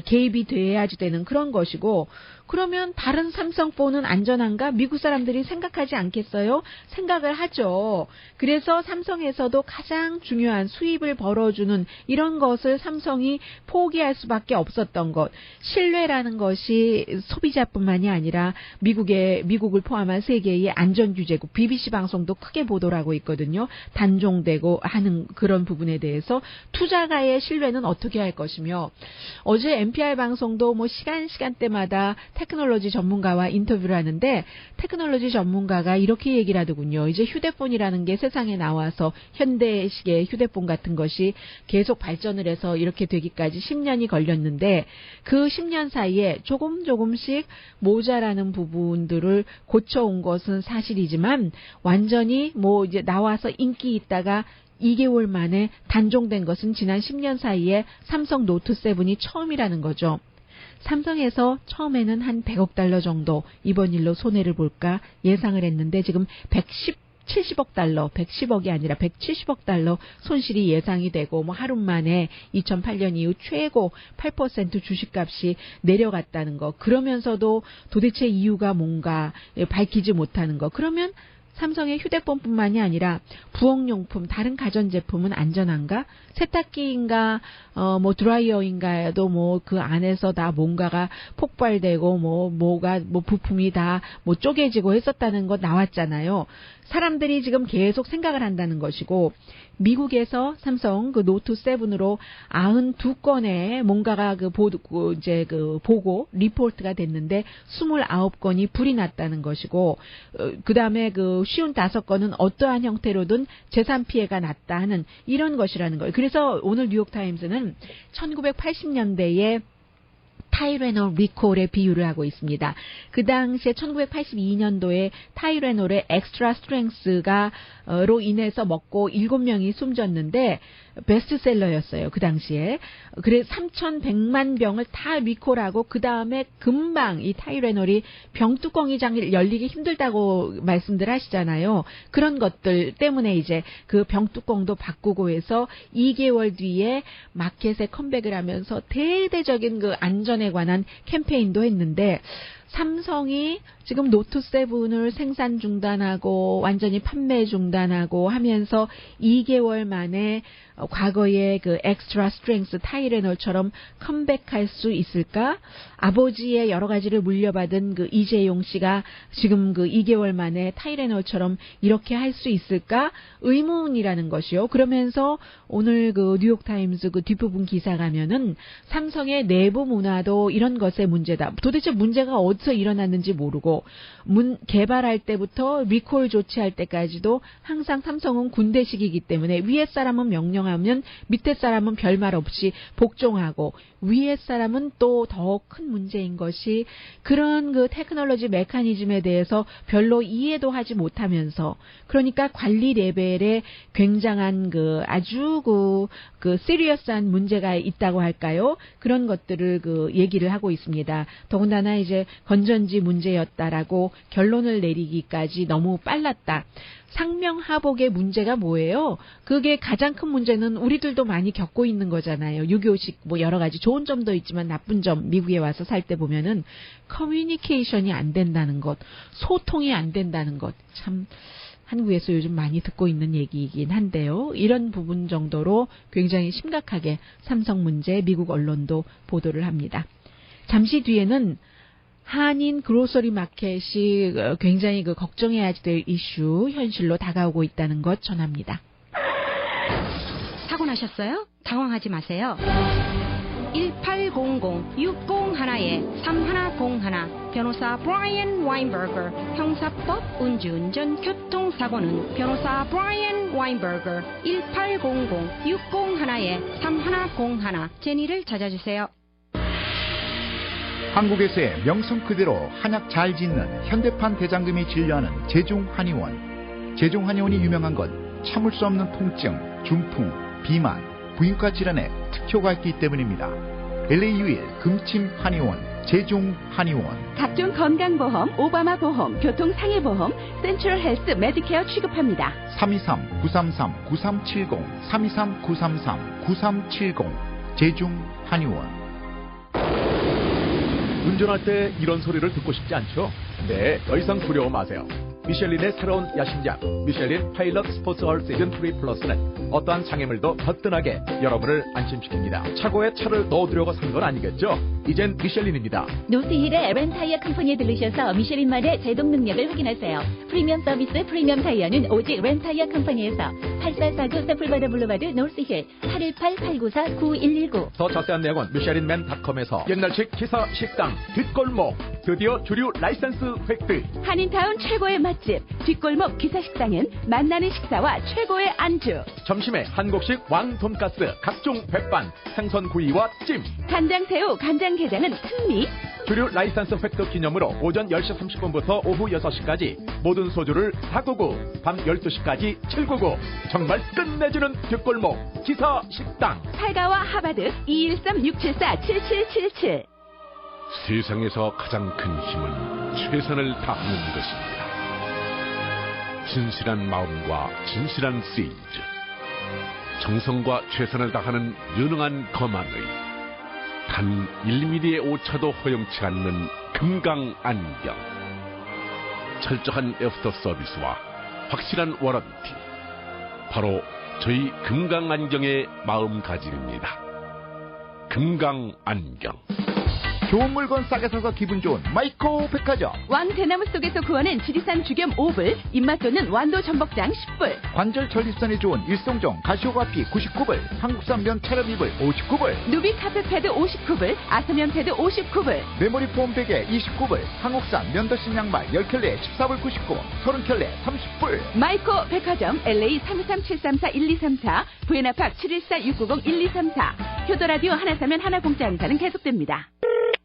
개입이 돼야지 되는 그런 것이고, 그러면 다른 삼성폰은 안전한가? 미국 사람들이 생각하지 않겠어요? 생각을 하죠. 그래서 삼성에서도 가장 중요한 수입을 벌어주는 이런 것을 삼성이 포기할 수밖에 없었던 것. 신뢰라는 것이 소비자뿐만이 아니라 미국을 포함한 세계의 안전규제국, BBC 방송도 크게 보도를 하고 있거든요. 단종되고 하는 그런 부분에 대해서 투자가의 신뢰는 어떻게 할 것이며, 어제 NPR 방송도 뭐 시간대마다 테크놀로지 전문가와 인터뷰를 하는데, 테크놀로지 전문가가 이렇게 얘기를 하더군요. 이제 휴대폰이라는 게 세상에 나와서 현대식의 휴대폰 같은 것이 계속 발전을 해서 이렇게 되기까지 10년이 걸렸는데 그 10년 사이에 조금씩 모자라는 부분들을 고쳐온 것은 사실이지만 완전히 뭐 이제 나와서 인기 있다가 2개월 만에 단종된 것은 지난 10년 사이에 삼성 노트 7이 처음이라는 거죠. 삼성에서 처음에는 한 100억 달러 정도 이번 일로 손해를 볼까 예상을 했는데 지금 70억 달러, 110억이 아니라 170억 달러 손실이 예상이 되고 뭐 하루 만에 2008년 이후 최고 8% 주식값이 내려갔다는 거. 그러면서도 도대체 이유가 뭔가 밝히지 못하는 거. 그러면 삼성의 휴대폰뿐만이 아니라 부엌용품, 다른 가전제품은 안전한가? 세탁기인가, 뭐 드라이어인가에도 뭐 그 안에서 다 뭔가가 폭발되고 뭐가 부품이 다 뭐 쪼개지고 했었다는 거 나왔잖아요. 사람들이 지금 계속 생각을 한다는 것이고, 미국에서 삼성 그 노트 7으로 92건의 뭔가가 보고 리포트가 됐는데 29건이 불이 났다는 것이고, 그 다음에 그 55건은 어떠한 형태로든 재산 피해가 났다 하는 이런 것이라는 거예요. 그래서 오늘 뉴욕타임스는 1980년대에 타이레놀 리콜의 비유를 하고 있습니다. 그 당시에 1982년도에 타이레놀의 엑스트라 스트렝스로 인해서 먹고 7명이 숨졌는데 베스트셀러였어요. 그 당시에. 그래서 3,100만 병을 다 리콜하고 그 다음에 금방 이 타이레놀이 병뚜껑이 열리기 힘들다고 말씀들 하시잖아요. 그런 것들 때문에 이제 그 병뚜껑도 바꾸고 해서 2개월 뒤에 마켓에 컴백을 하면서 대대적인 그 안전에 관한 캠페인도 했는데, 삼성이 지금 노트 7을 생산 중단하고 완전히 판매 중단하고 하면서 2개월 만에 과거의 그 엑스트라 스트렝스 타이레놀처럼 컴백할 수 있을까? 아버지의 여러 가지를 물려받은 그 이재용 씨가 지금 그 2개월 만에 타이레놀처럼 이렇게 할 수 있을까? 의문이라는 것이요. 그러면서 오늘 그 뉴욕타임스 그 뒷부분 기사 가면은 삼성의 내부 문화도 이런 것의 문제다. 도대체 문제가 어디서 일어났는지 모르고 개발할 때부터 리콜 조치할 때까지도 항상 삼성은 군대식이기 때문에 위에 사람은 명령하면 밑에 사람은 별말 없이 복종하고, 위에 사람은 또 더 큰 문제인 것이 그런 그 테크놀로지 메커니즘에 대해서 별로 이해도 하지 못하면서, 그러니까 관리 레벨에 굉장한 그 아주 그 시리어스한 문제가 있다고 할까요? 그런 것들을 그 얘기를 하고 있습니다. 더군다나 이제 건전지 문제였다라고 결론을 내리기까지 너무 빨랐다. 상명하복의 문제가 뭐예요? 그게 가장 큰 문제는 우리들도 많이 겪고 있는 거잖아요. 6.25식 뭐 여러 가지 좋은 점도 있지만 나쁜 점, 미국에 와서 살 때 보면은 커뮤니케이션이 안 된다는 것, 소통이 안 된다는 것, 참 한국에서 요즘 많이 듣고 있는 얘기이긴 한데요. 이런 부분 정도로 굉장히 심각하게 삼성 문제 미국 언론도 보도를 합니다. 잠시 뒤에는 한인 그로서리 마켓이 굉장히 그 걱정해야 될 이슈, 현실로 다가오고 있다는 것 전합니다. 사고 나셨어요? 당황하지 마세요. 1800-601-3101 변호사 브라이언 와인버거. 형사법, 음주운전, 교통사고는 변호사 브라이언 와인버거. 1800-601-3101 제니를 찾아주세요. 한국에서의 명성 그대로 한약 잘 짓는 현대판 대장금이 진료하는 제종한의원. 제종한의원이 유명한 건 참을 수 없는 통증, 중풍, 비만, 부인과 질환에 특효가 있기 때문입니다. LA 유일 금침 한의원 제종한의원. 각종 건강보험, 오바마 보험, 교통상해보험, 센트럴 헬스 메디케어 취급합니다. 323-933-9370 323-933-9370 제종한의원. 운전할 때 이런 소리를 듣고 싶지 않죠? 네, 더 이상 두려워 마세요. 미슐린의 새로운 야심작 미슐린 파일럿 스포츠 얼 시즌 3 플러스는 어떠한 장애물도 거뜬하게 여러분을 안심시킵니다. 차고에 차를 넣어두려고 산 건 아니겠죠? 이젠 미슐린입니다. 노스힐의 렌타이어 컴퍼니에 들르셔서 미슐린만의 제동 능력을 확인하세요. 프리미엄 서비스 프리미엄 타이어는 오직 렌타이어 컴퍼니에서. 8449 세플바드 블루바드 노스힐 818-894-9119. 더 자세한 내용은 미슐린맨닷컴에서. 옛날식 기사 식당 뒷골목 드디어 주류 라이선스 획득. 한인타운 최고의 맛집 뒷골목 기사식당은 만나는 식사와 최고의 안주. 점심에 한국식 왕 돈가스, 각종 백반, 생선구이와 찜. 간장새우, 간장게장은 특미. 주류 라이선스 획득 기념으로 오전 10시 30분부터 오후 6시까지 모든 소주를 499, 밤 12시까지 799. 정말 끝내주는 뒷골목 기사식당. 팔가와 하바드 213-674-7777. 세상에서 가장 큰 힘은 최선을 다하는 것입니다. 진실한 마음과 진실한 세일즈, 정성과 최선을 다하는 유능한 거만의 단 1mm의 오차도 허용치 않는 금강안경, 철저한 애프터 서비스와 확실한 워런티, 바로 저희 금강안경의 마음가짐입니다. 금강안경. 좋은 물건 싸게 사서 기분 좋은 마이코 백화점. 왕대나무 속에서 구워낸 지리산 죽염 5불, 입맛 좋는 완도 전복장 10불. 관절 전립선에 좋은 일송종 가시오가피 99불, 한국산 면 차려입을 59불, 누비 카펫 패드 59불, 아서면 패드 59불. 메모리 폼 베개 29불, 한국산 면더신 양말 10켤레 14불 99, 30켤레 30불. 마이코 백화점 LA 323-734-1234, 부에나팍 714-690-1234. 효도라디오 하나 사면 하나 공짜 행사는 계속됩니다.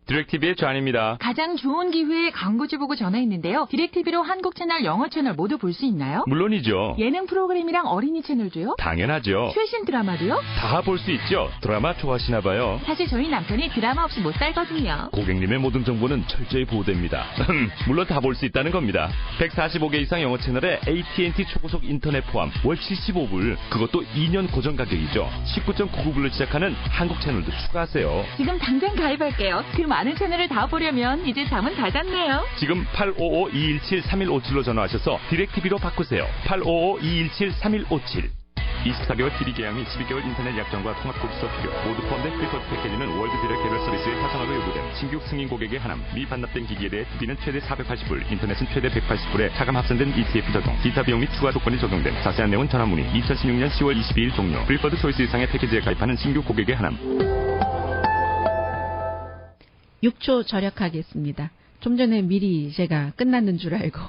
디렉티비의 존입니다. 가장 좋은 기회에 광고주 보고 전화했는데요. 디렉티비로 한국 채널, 영어 채널 모두 볼 수 있나요? 물론이죠. 예능 프로그램이랑 어린이 채널도요? 당연하죠. 최신 드라마도요? 다 볼 수 있죠. 드라마 좋아하시나 봐요. 사실 저희 남편이 드라마 없이 못 살거든요. 고객님의 모든 정보는 철저히 보호됩니다. 물론 다 볼 수 있다는 겁니다. 145개 이상 영어 채널에 AT&T 초고속 인터넷 포함 월 75불. 그것도 2년 고정 가격이죠. 19.99불로 시작하는 한국 채널도 추가하세요. 지금 당장 가입할게요. 그 많은 채널을 다 보려면 이제 잠은 다 잤네요. 지금 855-217-3157로 전화하셔서 디렉티비로 바꾸세요. 855-217-3157. 24개월 TV 계약 및 12개월 인터넷 약정과 통합고지서 필요 모두 포함된 프리퍼드 패키지는 월드 디렉 개별 서비스에 타성화가 요구된 신규 승인 고객의 하남. 미 반납된 기기에 대해 TV는 최대 480불, 인터넷은 최대 180불에 차감 합산된 ETF 적용, 기타 비용 및 추가 조건이 적용된. 자세한 내용은 전화 문의. 2016년 10월 22일 종료. 프리퍼드 초이스 이상의 패키지에 가입하는 신규 고객의 하남. 6초 절약하겠습니다. 좀 전에 미리 제가 끝났는 줄 알고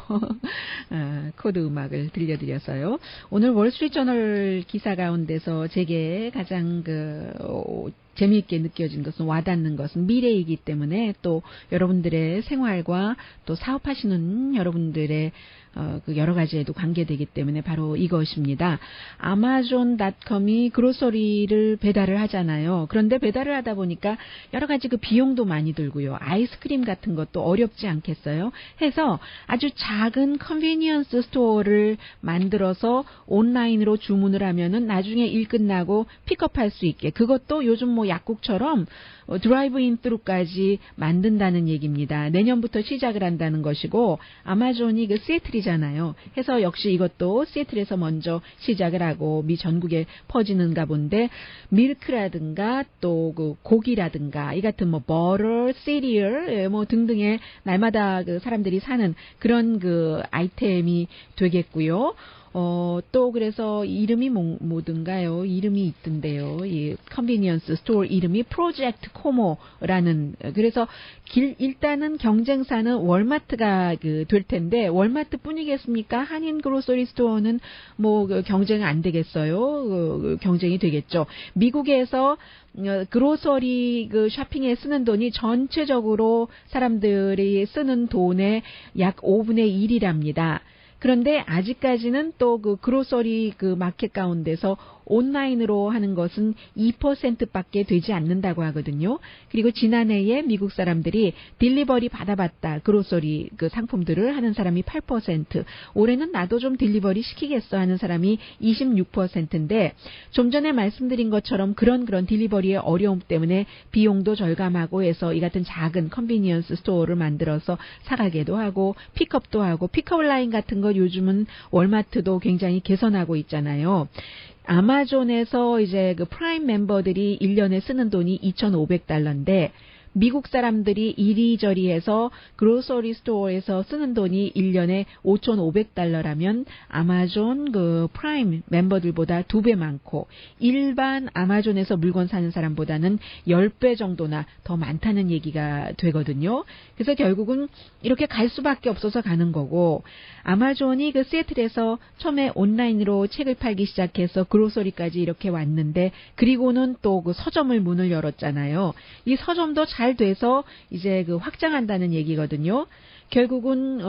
코드 음악을 들려드려서요. 오늘 월스트리트저널 기사 가운데서 제게 가장 재미있게 느껴진 것은, 와닿는 것은 미래이기 때문에, 또 여러분들의 생활과 또 사업하시는 여러분들의 그 여러 가지에도 관계되기 때문에 바로 이것입니다. 아마존.com이 그로서리를 배달을 하잖아요. 그런데 배달을 하다 보니까 여러 가지 그 비용도 많이 들고요. 아이스크림 같은 것도 어렵지 않겠어요? 해서 아주 작은 컨비니언스 스토어를 만들어서 온라인으로 주문을 하면은 나중에 일 끝나고 픽업할 수 있게, 그것도 요즘 뭐 약국처럼 드라이브인 트루까지 만든다는 얘기입니다. 내년부터 시작을 한다는 것이고, 아마존이 그 시애틀이잖아요. 해서 역시 이것도 시애틀에서 먼저 시작을 하고 미 전국에 퍼지는가 본데, 밀크라든가 또 그 고기라든가 이 같은 뭐 버터, 시리얼 뭐 등등의 날마다 그 사람들이 사는 그런 그 아이템이 되겠고요. 또 그래서 이름이 뭐든가요? 이름이 있던데요. 이 컨비니언스 스토어 이름이 프로젝트 코모라는, 그래서 일단은 경쟁사는 월마트가 될 텐데, 월마트 뿐이겠습니까? 한인 그로서리 스토어는 뭐 경쟁 안 되겠어요? 경쟁이 되겠죠. 미국에서 그로서리 쇼핑에 쓰는 돈이 전체적으로 사람들이 쓰는 돈의 약 5분의 1이랍니다. 그런데 아직까지는 또 그 그로서리 그 마켓 가운데서 온라인으로 하는 것은 2%밖에 되지 않는다고 하거든요. 그리고 지난해에 미국 사람들이 딜리버리 받아봤다, 그로서리 그 상품들을 하는 사람이 8%, 올해는 나도 좀 딜리버리 시키겠어 하는 사람이 26%인데, 좀 전에 말씀드린 것처럼 그런 딜리버리의 어려움 때문에 비용도 절감하고 해서 이 같은 작은 컨비니언스 스토어를 만들어서 사가게도 하고 픽업도 하고, 픽업 라인 같은 거 요즘은 월마트도 굉장히 개선하고 있잖아요. 아마존에서 이제 그 프라임 멤버들이 1년에 쓰는 돈이 $2,500인데 미국 사람들이 이리저리 해서 그로서리 스토어에서 쓰는 돈이 1년에 $5,500라면 아마존 그 프라임 멤버들보다 2배 많고 일반 아마존에서 물건 사는 사람보다는 10배 정도나 더 많다는 얘기가 되거든요. 그래서 결국은 이렇게 갈 수밖에 없어서 가는 거고, 아마존이 그 시애틀에서 처음에 온라인으로 책을 팔기 시작해서 그로서리까지 이렇게 왔는데, 그리고는 또 그 서점을 문을 열었잖아요. 이 서점도 잘 돼서 이제 그 확장한다는 얘기거든요. 결국은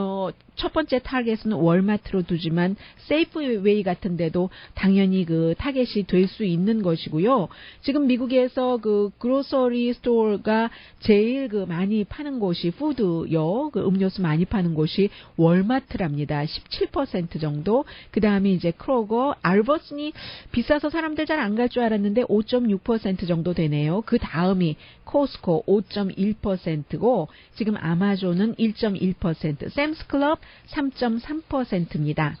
첫 번째 타겟은 월마트로 두지만 세이프웨이 같은 데도 당연히 그 타겟이 될 수 있는 것이고요. 지금 미국에서 그 그로서리 스토어가 제일 그 많이 파는 곳이 푸드요, 그 음료수 많이 파는 곳이 월마트랍니다. 17% 정도. 그다음에 이제 크로거, 알버슨이 비싸서 사람들 잘 안 갈 줄 알았는데 5.6% 정도 되네요. 그 다음이 코스코 5.1%고 지금 아마존은 1.1%, 샘스클럽 3.3%입니다.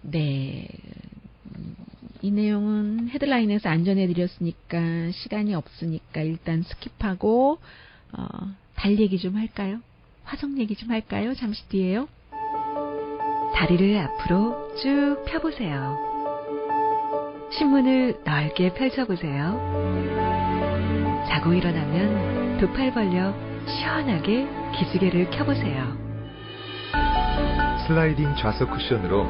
네. 이 내용은 헤드라인에서 안 전해드렸으니까 시간이 없으니까 일단 스킵하고 달 얘기 좀 할까요? 화성 얘기 좀 할까요? 잠시 뒤에요. 다리를 앞으로 쭉 펴보세요. 신문을 넓게 펼쳐보세요. 자고 일어나면 두 팔 벌려 시원하게 기지개를 켜보세요. 슬라이딩 좌석 쿠션으로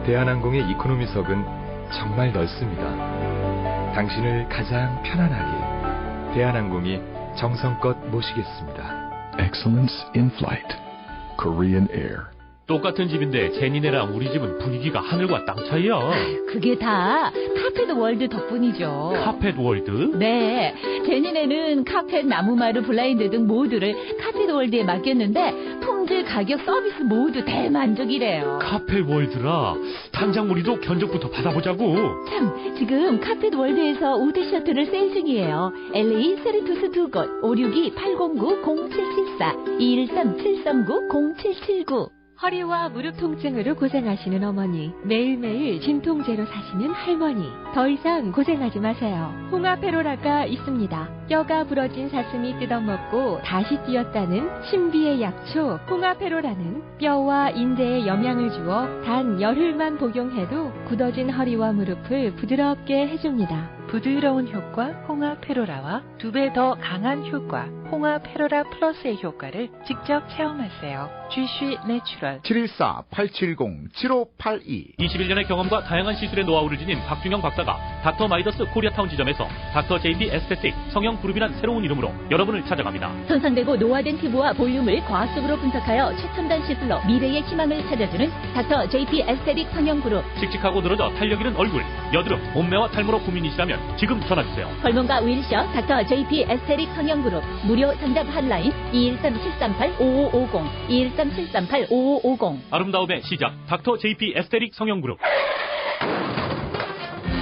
대한항공의 이코노미석은 정말 넓습니다. 당신을 가장 편안하게 대한항공이 정성껏 모시겠습니다. Excellence in Flight. Korean Air. 똑같은 집인데 제니네랑 우리 집은 분위기가 하늘과 땅 차이야. 그게 다 카펫 월드 덕분이죠. 카펫 월드? 네. 제니네는 카펫, 나무마루, 블라인드 등 모두를 카펫 월드에 맡겼는데 품질, 가격, 서비스 모두 대만족이래요. 카펫 월드라. 당장 우리도 견적부터 받아보자고. 참, 지금 카펫 월드에서 우드 셔틀을 세일 중이에요. LA 세르투스 두 곳, 562-809-0774, 213-739-0779. 허리와 무릎 통증으로 고생하시는 어머니, 매일매일 진통제로 사시는 할머니, 더 이상 고생하지 마세요. 홍아페로라가 있습니다. 뼈가 부러진 사슴이 뜯어먹고 다시 뛰었다는 신비의 약초 홍아페로라는 뼈와 인대에 영양을 주어 단 열흘만 복용해도 굳어진 허리와 무릎을 부드럽게 해줍니다. 부드러운 효과 홍아페로라와 2배 더 강한 효과 홍아페로라 플러스의 효과를 직접 체험하세요. GC 내추럴 714-870-7582 21년의 경험과 다양한 시술의 노하우를 지닌 박준영 박사가 닥터 마이더스 코리아타운 지점에서 닥터 JP 에스테틱 성형 그룹이란 새로운 이름으로 여러분을 찾아갑니다. 손상되고 노화된 피부와 볼륨을 과학적으로 분석하여 최첨단 시술로 미래의 희망을 찾아주는 닥터 JP 에스테틱 성형 그룹. 칙칙하고 늘어져 탄력 있는 얼굴, 여드름, 몸매와 탈모로 고민이시라면 지금 전화주세요. 걸몬과 윌셔 닥터 JP 에스테틱 성형 그룹. 무료 상담 핫라인 213-738-5550 213-738-5550. 아름다움의 시작 닥터 JP 에스테틱 성형 그룹.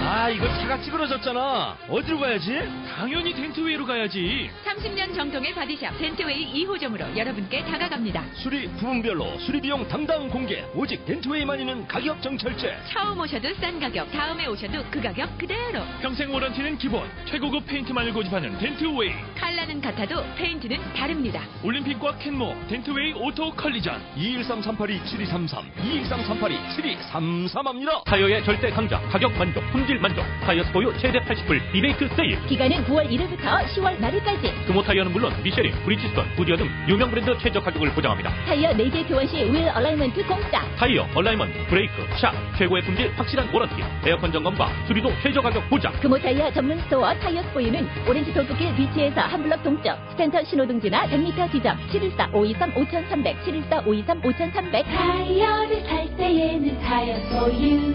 아, 이거 차가 찌그러졌잖아. 어디로 가야지? 당연히 덴트웨이로 가야지. 30년 정통의 바디샵 덴트웨이 2호점으로 여러분께 다가갑니다. 수리 부분별로 수리 비용 담당 공개. 오직 덴트웨이만 있는 가격 정찰제. 처음 오셔도 싼 가격, 다음에 오셔도 그 가격 그대로. 평생 워런티는 기본. 최고급 페인트만을 고집하는 덴트웨이. 컬러는 같아도 페인트는 다릅니다. 올림픽과 캔모 덴트웨이 오토 컬리전. 213-382-7233 213-382-7233합니다. 타이어의 절대 강자, 가격 만족, 품질 만족. 타이어 스포유 최대 80불 리메이크 세일. 기간은 9월 1일부터 10월 말일까지. 금호 타이어는 물론 미쉐린, 브리지스톤, 구디어 등 유명 브랜드 최저 가격을 보장합니다. 타이어 4개 교환 시 휠 얼라이먼트 공짜. 타이어, 얼라이먼트, 브레이크, 샥, 최고의 품질 확실한 워런티. 에어컨 점검과 수리도 최저 가격 보장. 금호 타이어 전문 스토어 타이어 스포유는 오렌지 도프길 비치에서 한 블럭 동쪽. 스탠터 신호등지나 100m 지점 714-523-5300 714-523-5300. 타이어를 살 때에는 타이어 스포유.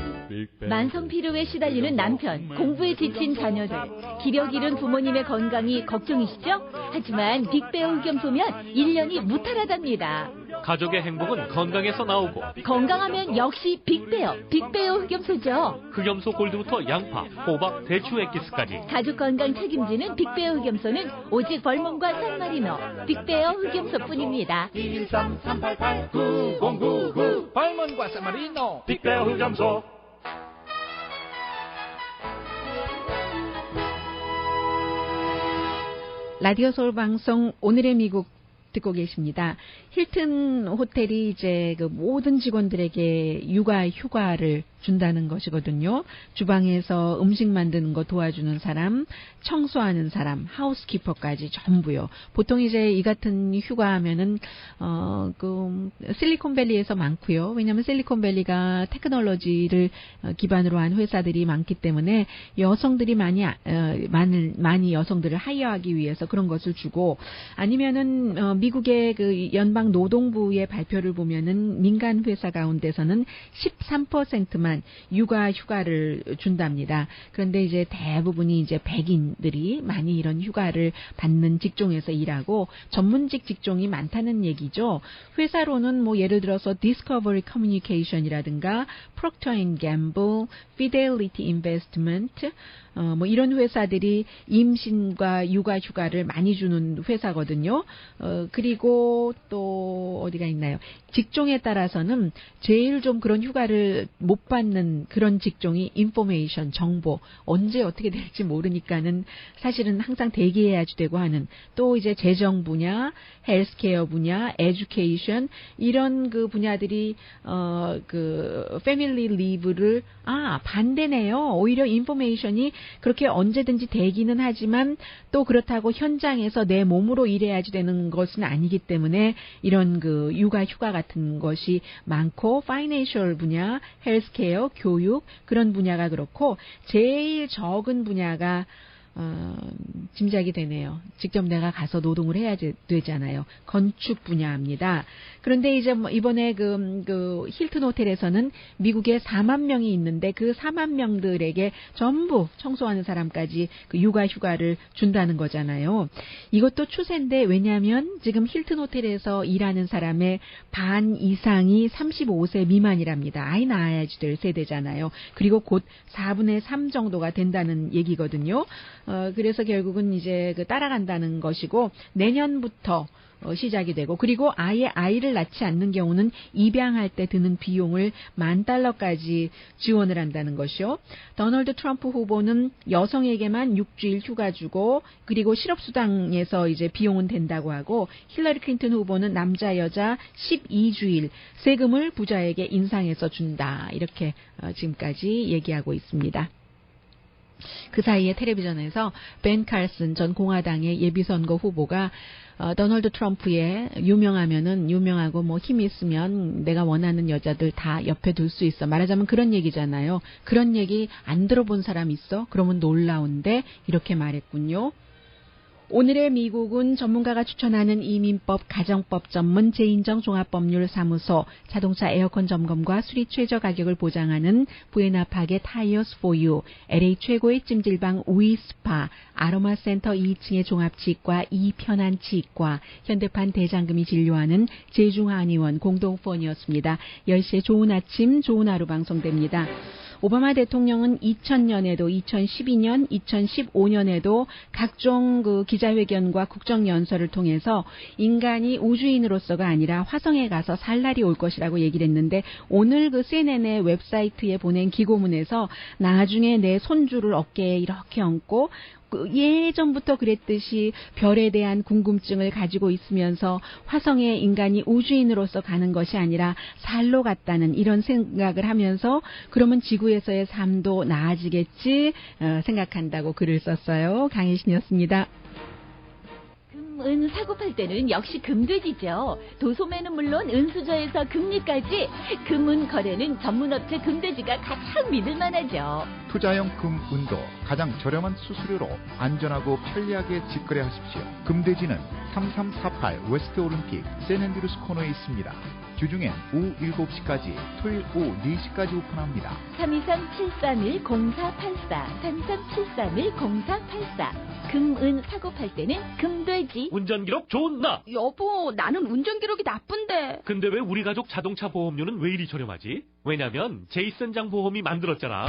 만성 피로에 시달리는 남편, 공부에 지친 자녀들, 기력 잃은 부모님의 건강이 걱정이시죠? 하지만 빅베어 흑염소면 1년이 무탈하답니다. 가족의 행복은 건강에서 나오고 건강하면 역시 빅베어 흑염소죠. 흑염소 골드부터 양파, 호박, 대추 엑기스까지 가족 건강 책임지는 빅베어 흑염소는 오직 벌몬과 산마리노 빅베어 흑염소뿐입니다. 213-388-9099 벌몬과 산마리노 빅베어 흑염소. 라디오 서울 방송 오늘의 미국 듣고 계십니다. 힐튼 호텔이 이제 그 모든 직원들에게 육아 휴가를 준다는 것이거든요. 주방에서 음식 만드는 거 도와주는 사람, 청소하는 사람, 하우스키퍼까지 전부요. 보통 이제 이 같은 휴가 하면은 그 실리콘밸리에서 많고요. 왜냐하면 실리콘밸리가 테크놀로지를 기반으로 한 회사들이 많기 때문에 여성들이 많이 여성들을 하이어하기 위해서 그런 것을 주고, 아니면은 미국의 그 연방 노동부의 발표를 보면은 민간 회사 가운데서는 13%만 육아 휴가를 준답니다. 그런데 이제 대부분이 이제 백인들이 많이 이런 휴가를 받는 직종에서 일하고 전문직 직종이 많다는 얘기죠. 회사로는 뭐 예를 들어서 디스커버리 커뮤니케이션이라든가 프록터 앤 갬블, 피델리티 인베스트먼트 뭐 이런 회사들이 임신과 육아 휴가를 많이 주는 회사거든요. 그리고 또 어디가 있나요? 직종에 따라서는 제일 좀 그런 휴가를 못 받는 그런 직종이 인포메이션, 정보, 언제 어떻게 될지 모르니까는 사실은 항상 대기해야지 되고 하는, 또 이제 재정 분야, 헬스케어 분야, 에듀케이션 이런 그 분야들이 그 패밀리 리브를 반대네요. 오히려 인포메이션이 그렇게 언제든지 되기는 하지만 또 그렇다고 현장에서 내 몸으로 일해야지 되는 것은 아니기 때문에 이런 그 육아 휴가 같은 것이 많고, 파이낸셜 분야, 헬스케어, 교육 그런 분야가 그렇고, 제일 적은 분야가 짐작이 되네요. 직접 내가 가서 노동을 해야 되잖아요. 건축 분야입니다. 그런데 이제 이번에 그 힐튼 호텔에서는 미국에 4만 명이 있는데 그 4만 명들에게 전부 청소하는 사람까지 그 육아 휴가를 준다는 거잖아요. 이것도 추세인데, 왜냐하면 지금 힐튼 호텔에서 일하는 사람의 반 이상이 35세 미만이랍니다. 아이 낳아야지 될 세대잖아요. 그리고 곧 4분의 3 정도가 된다는 얘기거든요. 그래서 결국은 이제 그 따라간다는 것이고, 내년부터 시작이 되고, 그리고 아예 아이를 낳지 않는 경우는 입양할 때 드는 비용을 $10,000까지 지원을 한다는 것이요. 도널드 트럼프 후보는 여성에게만 6주일 휴가 주고, 그리고 실업수당에서 이제 비용은 된다고 하고, 힐러리 클린턴 후보는 남자 여자 12주일 세금을 부자에게 인상해서 준다, 이렇게 지금까지 얘기하고 있습니다. 그 사이에 텔레비전에서 벤 칼슨 전 공화당의 예비선거 후보가 도널드 트럼프의 유명하고 뭐 힘이 있으면 내가 원하는 여자들 다 옆에 둘 수 있어. 말하자면 그런 얘기잖아요. 그런 얘기 안 들어본 사람 있어? 그러면 놀라운데 이렇게 말했군요. 오늘의 미국은 전문가가 추천하는 이민법, 가정법 전문 제인정 종합법률사무소, 자동차 에어컨 점검과 수리 최저 가격을 보장하는 부에나파게 타이어스 포유, LA 최고의 찜질방 우이스파, 아로마센터 2층의 종합치과 이편안치과, 현대판 대장금이 진료하는 제중한의원 공동후원이었습니다. 10시에 좋은 아침, 좋은 하루 방송됩니다. 오바마 대통령은 2000년에도 2012년, 2015년에도 각종 그 기자회견과 국정연설을 통해서 인간이 우주인으로서가 아니라 화성에 가서 살 날이 올 것이라고 얘기를 했는데, 오늘 그 CNN의 웹사이트에 보낸 기고문에서 나중에 내 손주를 어깨에 이렇게 얹고 예전부터 그랬듯이 별에 대한 궁금증을 가지고 있으면서 화성에 인간이 우주인으로서 가는 것이 아니라 살로 갔다는 이런 생각을 하면서, 그러면 지구에서의 삶도 나아지겠지 생각한다고 글을 썼어요. 강혜신이었습니다. 은 사고 팔 때는 역시 금돼지죠. 도소매는 물론 은수저에서 금리까지 금은 거래는 전문업체 금돼지가 가장 믿을만하죠. 투자형 금은도 가장 저렴한 수수료로 안전하고 편리하게 직거래하십시오. 금돼지는 3348 웨스트 올림픽 샌앤드루스 코너에 있습니다. 주중엔 오후 7시까지, 토요일 오후 4시까지 오픈합니다. 323-731-0484 323-731-0484 금은 사고 팔 때는 금돼지. 운전기록 좋은 나. 여보, 나는 운전기록이 나쁜데. 근데 왜 우리 가족 자동차 보험료는 왜 이리 저렴하지? 왜냐면 제이슨장 보험이 만들었잖아.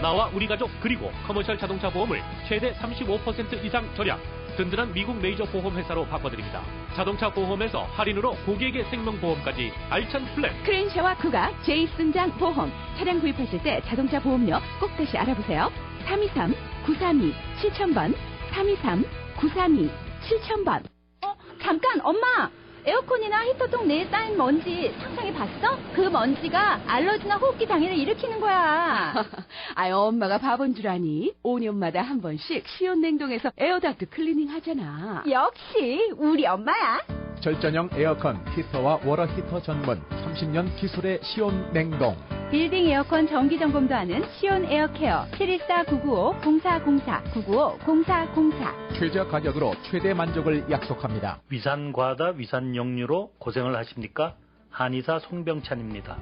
나와 우리 가족 그리고 커머셜 자동차 보험을 최대 35% 이상 절약. 든든한 미국 메이저 보험 회사로 바꿔드립니다. 자동차 보험에서 할인으로 고객의 생명보험까지 알찬 플랜. 크랜샤와 쿠가 제이슨장 보험. 차량 구입하실 때 자동차 보험료 꼭 다시 알아보세요. 323-932-7000번 323-932 7,000번. 잠깐, 엄마! 에어컨이나 히터통 내에 쌓인 먼지 상상해 봤어? 그 먼지가 알러지나 호흡기 장애를 일으키는 거야. 아유, 엄마가 바본 줄 아니? 5년마다 한 번씩 시온냉동에서 에어닥트 클리닝 하잖아. 역시 우리 엄마야. 절전형 에어컨, 히터와 워터 히터 전문 30년 기술의 시온 냉동. 빌딩 에어컨 정기 점검도 하는 시온 에어케어 714-995-0404 최저 가격으로 최대 만족을 약속합니다. 위산과다 위산역류로 고생을 하십니까? 한의사 송병찬입니다.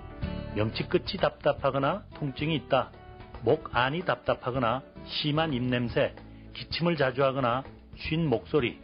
명치 끝이 답답하거나 통증이 있다. 목 안이 답답하거나 심한 입냄새, 기침을 자주 하거나 쉰 목소리,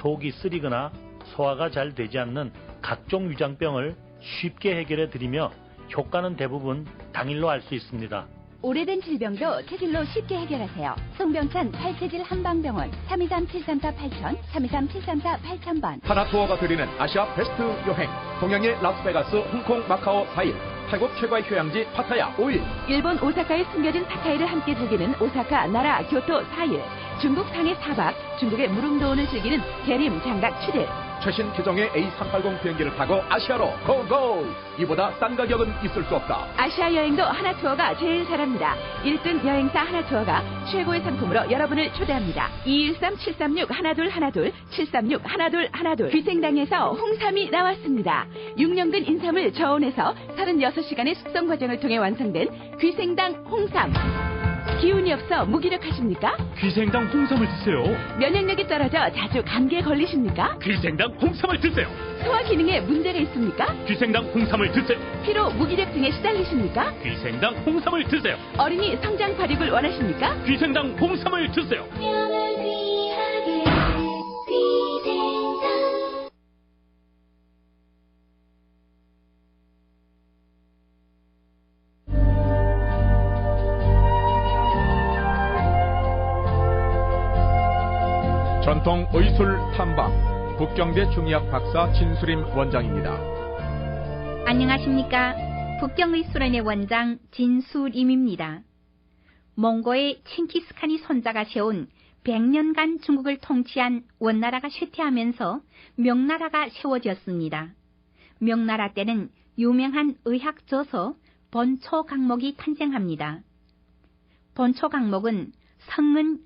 속이 쓰리거나 소화가 잘 되지 않는 각종 위장병을 쉽게 해결해 드리며 효과는 대부분 당일로 알 수 있습니다. 오래된 질병도 체질로 쉽게 해결하세요. 송병찬 팔체질 한방병원 323-734-8000, 323-734-8000번. 하나투어가 드리는 아시아 베스트 여행. 동양의 라스베가스, 홍콩, 마카오 4일. 태국 최고의 휴양지 파타야 5일. 일본 오사카에 숨겨진 파타야를 함께 즐기는 오사카, 나라, 교토 4일. 중국 상해 4박, 중국의 무릉도원을 즐기는 계림, 장각 7일. 최신 기종의 A380 비행기를 타고 아시아로 고고! 이보다 싼 가격은 있을 수 없다. 아시아 여행도 하나투어가 제일 잘합니다. 1등 여행사 하나투어가 최고의 상품으로 여러분을 초대합니다. 213-736-1212, 736-1212. 귀생당에서 홍삼이 나왔습니다. 6년근 인삼을 저온해서 36시간의 숙성 과정을 통해 완성된 귀생당 홍삼. 기운이 없어 무기력하십니까? 귀생당 홍삼을 드세요. 면역력이 떨어져 자주 감기에 걸리십니까? 귀생당 홍삼을 드세요. 소화 기능에 문제가 있습니까? 귀생당 홍삼을 드세요. 피로, 무기력 등에 시달리십니까? 귀생당 홍삼을 드세요. 어린이 성장 발육을 원하십니까? 귀생당 홍삼을 드세요. 전통 의술 탐방 북경대 중의학 박사 진수림 원장입니다. 안녕하십니까. 북경의술원의 원장 진수림입니다. 몽고의 칭기스칸이 손자가 세운 100년간 중국을 통치한 원나라가 쇠퇴하면서 명나라가 세워졌습니다. 명나라 때는 유명한 의학 저서 번초강목이 탄생합니다. 번초강목은 성은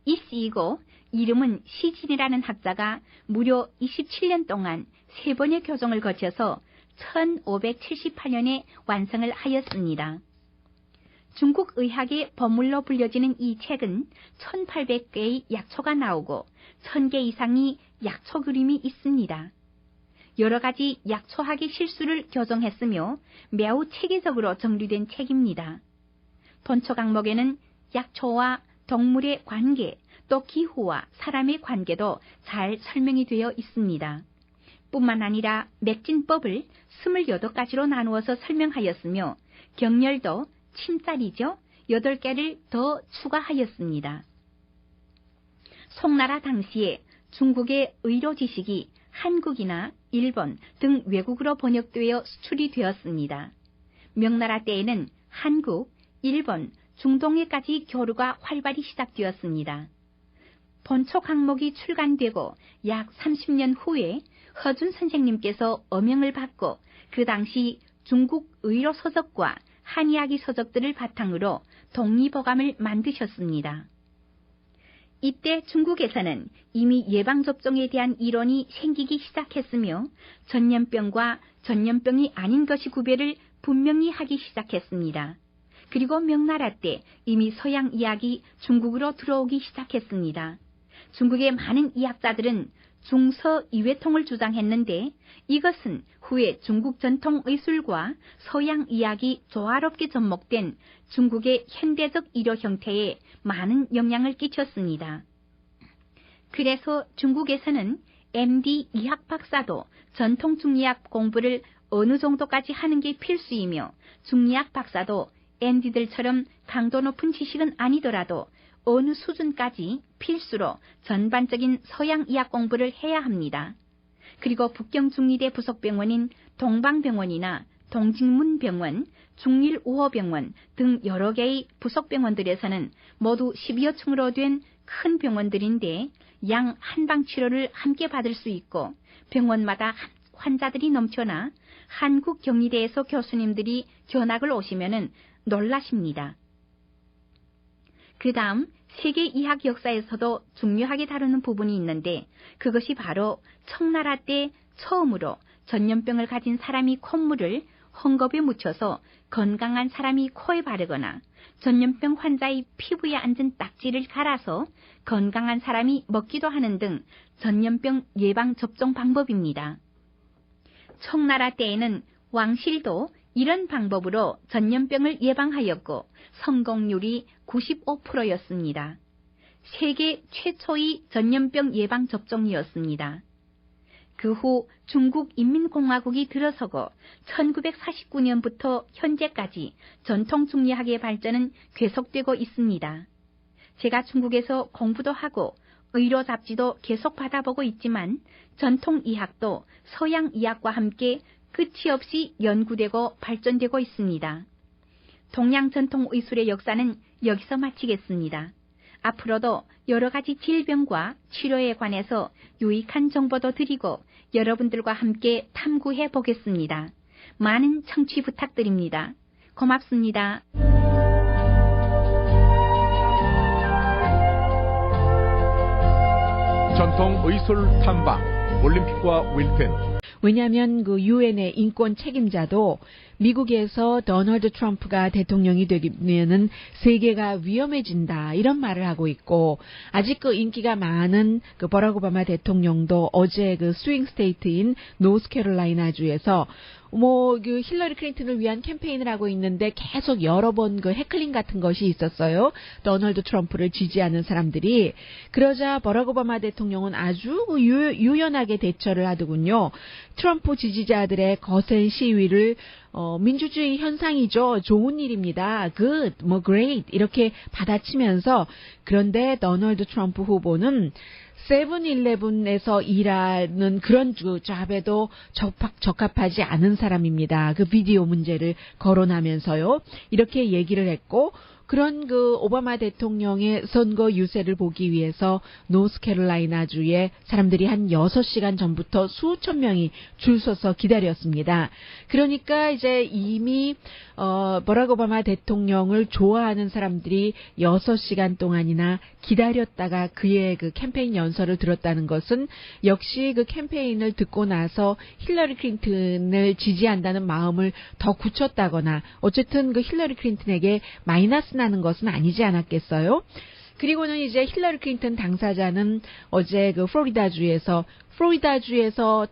이씨이고 이름은 시진이라는 학자가 무려 27년 동안 3번의 교정을 거쳐서 1578년에 완성을 하였습니다. 중국 의학의 보물로 불려지는 이 책은 1800개의 약초가 나오고 1000개 이상의 약초 그림이 있습니다. 여러 가지 약초학의 실수를 교정했으며 매우 체계적으로 정리된 책입니다. 번초강목에는 약초와 동물의 관계, 또 기후와 사람의 관계도 잘 설명이 되어 있습니다. 뿐만 아니라 맥진법을 28가지로 나누어서 설명하였으며 경렬도 침살이죠. 8개를 더 추가하였습니다. 송나라 당시에 중국의 의료 지식이 한국이나 일본 등 외국으로 번역되어 수출이 되었습니다. 명나라 때에는 한국, 일본, 중동에까지 교류가 활발히 시작되었습니다. 번초강목이 출간되고 약 30년 후에 허준 선생님께서 어명을 받고 그 당시 중국 의료 서적과 한의학의 서적들을 바탕으로 독립어감을 만드셨습니다. 이때 중국에서는 이미 예방접종에 대한 이론이 생기기 시작했으며 전염병과 전염병이 아닌 것이 구별을 분명히 하기 시작했습니다. 그리고 명나라 때 이미 서양 의학이 중국으로 들어오기 시작했습니다. 중국의 많은 의학자들은 중서 이회통을 주장했는데 이것은 후에 중국 전통 의술과 서양 의학이 조화롭게 접목된 중국의 현대적 의료 형태에 많은 영향을 끼쳤습니다. 그래서 중국에서는 MD 의학 박사도 전통 중의학 공부를 어느 정도까지 하는 게 필수이며 중의학 박사도 MD들처럼 강도 높은 지식은 아니더라도 어느 수준까지 필수로 전반적인 서양 의학 공부를 해야 합니다. 그리고 북경중의대 부속병원인 동방병원이나 동직문병원, 중일우호병원 등 여러 개의 부속병원들에서는 모두 12여 층으로 된 큰 병원들인데 양 한방 치료를 함께 받을 수 있고 병원마다 환자들이 넘쳐나 한국경리대에서 교수님들이 견학을 오시면은 놀라십니다. 그 다음 세계 의학 역사에서도 중요하게 다루는 부분이 있는데 그것이 바로 청나라 때 처음으로 전염병을 가진 사람이 콧물을 헝겊에 묻혀서 건강한 사람이 코에 바르거나 전염병 환자의 피부에 앉은 딱지를 갈아서 건강한 사람이 먹기도 하는 등 전염병 예방 접종 방법입니다. 청나라 때에는 왕실도 이런 방법으로 전염병을 예방하였고 성공률이 95%였습니다. 세계 최초의 전염병 예방 접종이었습니다. 그 후 중국 인민공화국이 들어서고 1949년부터 현재까지 전통 중의학의 발전은 계속되고 있습니다. 제가 중국에서 공부도 하고 의료 잡지도 계속 받아보고 있지만 전통 의학도 서양 의학과 함께 끝이 없이 연구되고 발전되고 있습니다. 동양 전통 의술의 역사는 여기서 마치겠습니다. 앞으로도 여러 가지 질병과 치료에 관해서 유익한 정보도 드리고 여러분들과 함께 탐구해 보겠습니다. 많은 청취 부탁드립니다. 고맙습니다. 전통 의술 탐방 올림픽과 윌튼. 왜냐하면 그 유엔의 인권 책임자도 미국에서 도널드 트럼프가 대통령이 되면은 세계가 위험해진다 이런 말을 하고 있고 아직 그 인기가 많은 그 버락 오바마 대통령도 어제 그 스윙 스테이트인 노스캐롤라이나 주에서 그 힐러리 클린턴을 위한 캠페인을 하고 있는데 계속 여러 번 그 해클링 같은 것이 있었어요. 도널드 트럼프를 지지하는 사람들이. 그러자 버락 오바마 대통령은 아주 유연하게 대처를 하더군요. 트럼프 지지자들의 거센 시위를 민주주의 현상이죠. 좋은 일입니다. good, great 이렇게 받아치면서 그런데 도널드 트럼프 후보는 세븐일레븐에서 일하는 그런 잡에도 적합하지 않은 사람입니다. 그 비디오 문제를 거론하면서요. 이렇게 얘기를 했고 그런 그 오바마 대통령의 선거 유세를 보기 위해서 노스캐롤라이나주에 사람들이 한 6시간 전부터 수천 명이 줄 서서 기다렸습니다. 그러니까 이제 이미 버락 오바마 대통령을 좋아하는 사람들이 6시간 동안이나 기다렸다가 그의 그 캠페인 연설을 들었다는 것은 역시 그 캠페인을 듣고 나서 힐러리 클린턴을 지지한다는 마음을 더 굳혔다거나 어쨌든 그 힐러리 클린턴에게 마이너스 나는 것은 아니지 않았겠어요? 그리고는 이제 힐러리 클린턴 당사자는 어제 그 플로리다주에서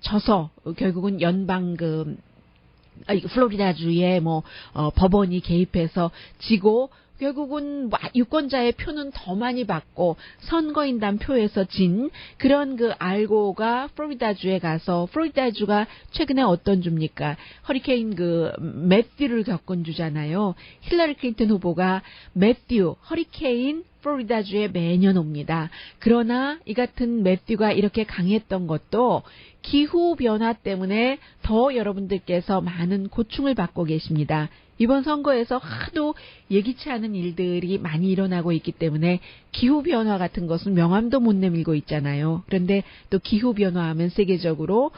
져서 결국은 연방 플로리다주의 법원이 개입해서 지고 결국은 유권자의 표는 더 많이 받고 선거인단 표에서 진 그런 그 알고가 플로리다주에 가서 플로리다주가 최근에 어떤 주입니까? 허리케인 매튜를 겪은 주잖아요. 힐러리 클린턴 후보가 매튜 허리케인 플로리다주에 매년 옵니다. 그러나 이 같은 매튜가 이렇게 강했던 것도 기후변화 때문에 더 여러분들께서 많은 고충을 받고 계십니다. 이번 선거에서 하도 예기치 않은 일들이 많이 일어나고 있기 때문에 기후변화 같은 것은 명함도 못 내밀고 있잖아요. 그런데 또 기후변화하면 세계적으로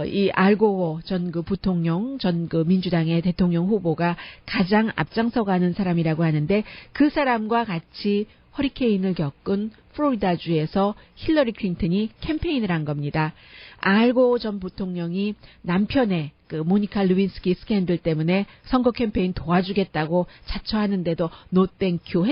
이 알고어 전 부통령, 전 민주당의 대통령 후보가 가장 앞장서가는 사람이라고 하는데 그 사람과 같이 허리케인을 겪은 플로리다주에서 힐러리 클린턴이 캠페인을 한 겁니다. 알고 전 부통령이 남편의 모니카 루빈스키 스캔들 때문에 선거 캠페인 도와주겠다고 자처하는데도 노 땡큐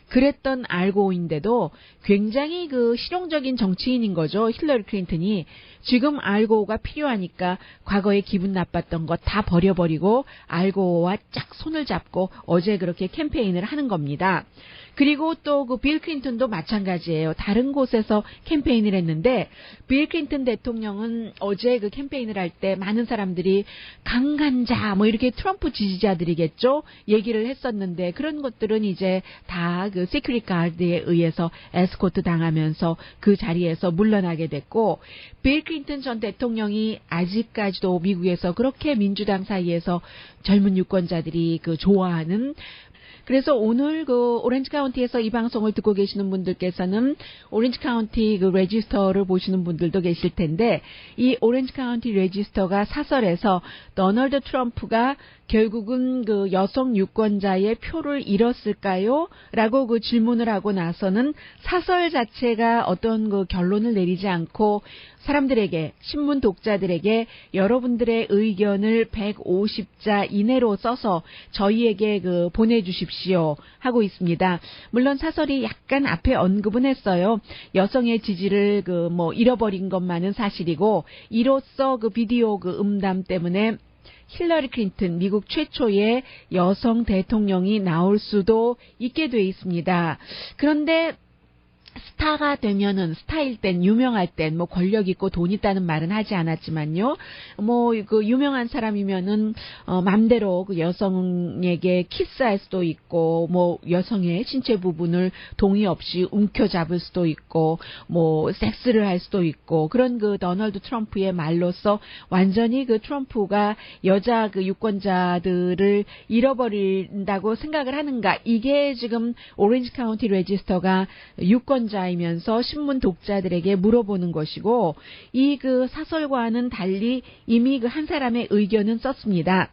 그랬던 알고인데도 굉장히 실용적인 정치인인 거죠. 힐러리 클린턴이 지금 알고가 필요하니까 과거에 기분 나빴던 거 다 버려버리고 알고와 짝 손을 잡고 어제 그렇게 캠페인을 하는 겁니다. 그리고 또 빌 클린턴도 마찬가지예요. 다른 곳에서 캠페인을 했는데 빌 클린턴 대통령은 어제 캠페인을 할 때 많은 사람들이 강간자 이렇게 트럼프 지지자들이겠죠. 얘기를 했었는데 그런 것들은 이제 다 시큐리티 가드에 의해서 에스코트 당하면서 그 자리에서 물러나게 됐고 빌 클린턴 전 대통령이 아직까지도 미국에서 그렇게 민주당 사이에서 젊은 유권자들이 좋아하는 그래서 오늘 그 오렌지 카운티에서 이 방송을 듣고 계시는 분들께서는 오렌지 카운티 그 레지스터를 보시는 분들도 계실 텐데 이 오렌지 카운티 레지스터가 사설에서 도널드 트럼프가 결국은 그 여성 유권자의 표를 잃었을까요? 라고 그 질문을 하고 나서는 사설 자체가 어떤 그 결론을 내리지 않고 사람들에게, 신문 독자들에게 여러분들의 의견을 150자 이내로 써서 저희에게 그 보내주십시오 하고 있습니다. 물론 사설이 약간 앞에 언급은 했어요. 여성의 지지를 그 뭐 잃어버린 것만은 사실이고 이로써 그 비디오 그 음담 때문에 힐러리 클린턴 미국 최초의 여성 대통령이 나올 수도 있게 돼 있습니다. 그런데 스타가 되면은 스타일 땐 유명할 땐 뭐 권력 있고 돈 있다는 말은 하지 않았지만요. 뭐 그 유명한 사람이면은 맘대로 그 여성에게 키스할 수도 있고 뭐 여성의 신체 부분을 동의 없이 움켜잡을 수도 있고 뭐 섹스를 할 수도 있고 그런 그 도널드 트럼프의 말로서 완전히 그 트럼프가 여자 그 유권자들을 잃어버린다고 생각을 하는가? 이게 지금 오렌지 카운티 레지스터가 유권자이면서 신문 독자들에게 물어보는 것이고 이 그 사설과는 달리 이미 그 한 사람의 의견은 썼습니다.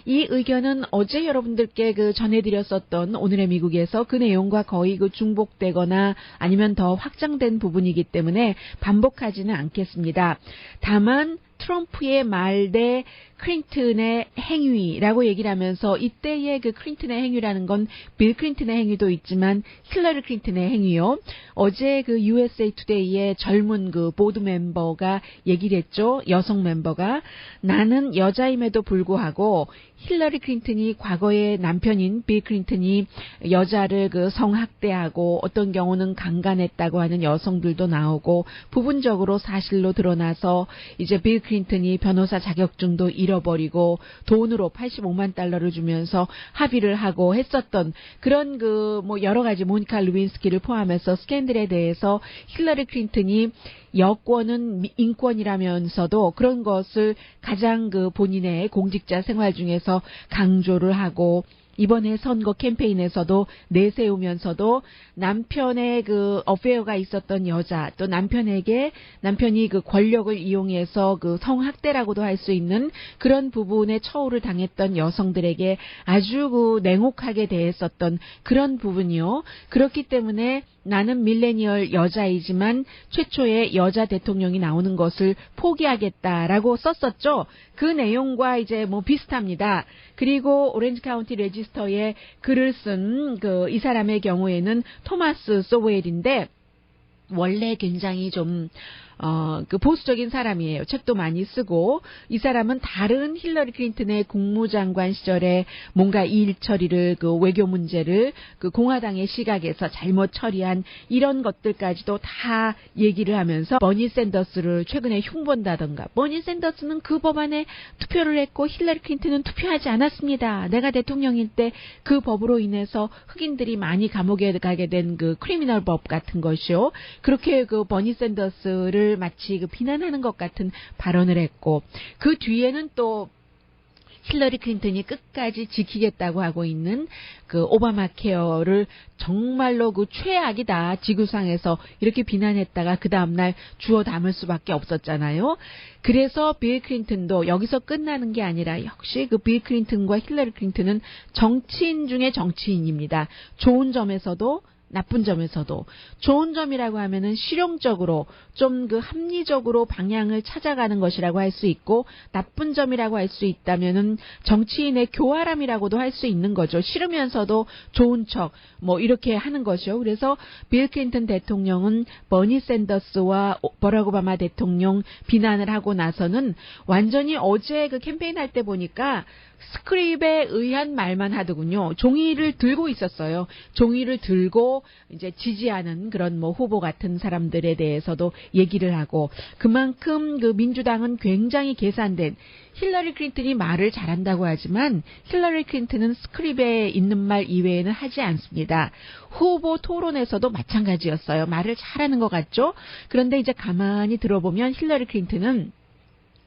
이 의견은 어제 여러분들께 그 전해드렸었던 오늘의 미국에서 그 내용과 거의 그 중복되거나 아니면 더 확장된 부분이기 때문에 반복하지는 않겠습니다. 다만 트럼프의 말 대 클린턴의 행위라고 얘기를 하면서 이때의 그 클린턴의 행위라는 건 빌 클린턴의 행위도 있지만 힐러리 클린턴의 행위요. 어제 그 USA 투데이의 젊은 그 보드 멤버가 얘기를 했죠. 여성 멤버가 나는 여자임에도 불구하고 힐러리 클린턴이 과거의 남편인 빌 클린턴이 여자를 그 성학대하고 어떤 경우는 강간했다고 하는 여성들도 나오고 부분적으로 사실로 드러나서 이제 빌 클린턴이 변호사 자격증도 잃어버리고 돈으로 85만 달러를 주면서 합의를 하고 했었던 그런 그 뭐 여러 가지 모니카 루빈스키를 포함해서 스캔들에 대해서 힐러리 클린턴이 여권은 인권이라면서도 그런 것을 가장 그 본인의 공직자 생활 중에서 강조를 하고 이번에 선거 캠페인에서도 내세우면서도 남편의 그 어페어가 있었던 여자 또 남편이 그 권력을 이용해서 그 성학대라고도 할 수 있는 그런 부분에 처우를 당했던 여성들에게 아주 그 냉혹하게 대했었던 그런 부분이요. 그렇기 때문에 나는 밀레니얼 여자이지만 최초의 여자 대통령이 나오는 것을 포기하겠다라고 썼었죠. 그 내용과 이제 뭐 비슷합니다. 그리고 오렌지 카운티 레지스터에 글을 쓴 그 이 사람의 경우에는 토마스 소웰인데 원래 굉장히 좀 그 보수적인 사람이에요. 책도 많이 쓰고 이 사람은 다른 힐러리 클린턴의 국무장관 시절에 뭔가 일 처리를 그 외교 문제를 그 공화당의 시각에서 잘못 처리한 이런 것들까지도 다 얘기를 하면서 버니 샌더스를 최근에 흉본다던가 버니 샌더스는 그 법안에 투표를 했고 힐러리 클린턴은 투표하지 않았습니다. 내가 대통령일 때 그 법으로 인해서 흑인들이 많이 감옥에 가게 된 그 크리미널 법 같은 것이요. 그렇게 그 버니 샌더스를 마치 그 비난하는 것 같은 발언을 했고 그 뒤에는 또 힐러리 클린턴이 끝까지 지키겠다고 하고 있는 그 오바마 케어를 정말로 그 최악이다 지구상에서 이렇게 비난했다가 그 다음날 주워 담을 수밖에 없었잖아요. 그래서 빌 클린턴도 여기서 끝나는 게 아니라 역시 그 빌 클린턴과 힐러리 클린턴은 정치인 중에 정치인입니다. 좋은 점에서도 나쁜 점에서도 좋은 점이라고 하면은 실용적으로 좀 그 합리적으로 방향을 찾아가는 것이라고 할 수 있고 나쁜 점이라고 할 수 있다면은 정치인의 교활함이라고도 할 수 있는 거죠. 싫으면서도 좋은 척 뭐 이렇게 하는 것이요. 그래서 빌 클린턴 대통령은 버니 샌더스와 버락 오바마 대통령 비난을 하고 나서는 완전히 어제 그 캠페인 할 때 보니까 스크립에 의한 말만 하더군요. 종이를 들고 있었어요. 종이를 들고 이제 지지하는 그런 뭐 후보 같은 사람들에 대해서도 얘기를 하고 그만큼 그 민주당은 굉장히 계산된 힐러리 클린턴이 말을 잘한다고 하지만 힐러리 클린턴은 스크립에 있는 말 이외에는 하지 않습니다. 후보 토론에서도 마찬가지였어요. 말을 잘하는 것 같죠? 그런데 이제 가만히 들어보면 힐러리 클린턴은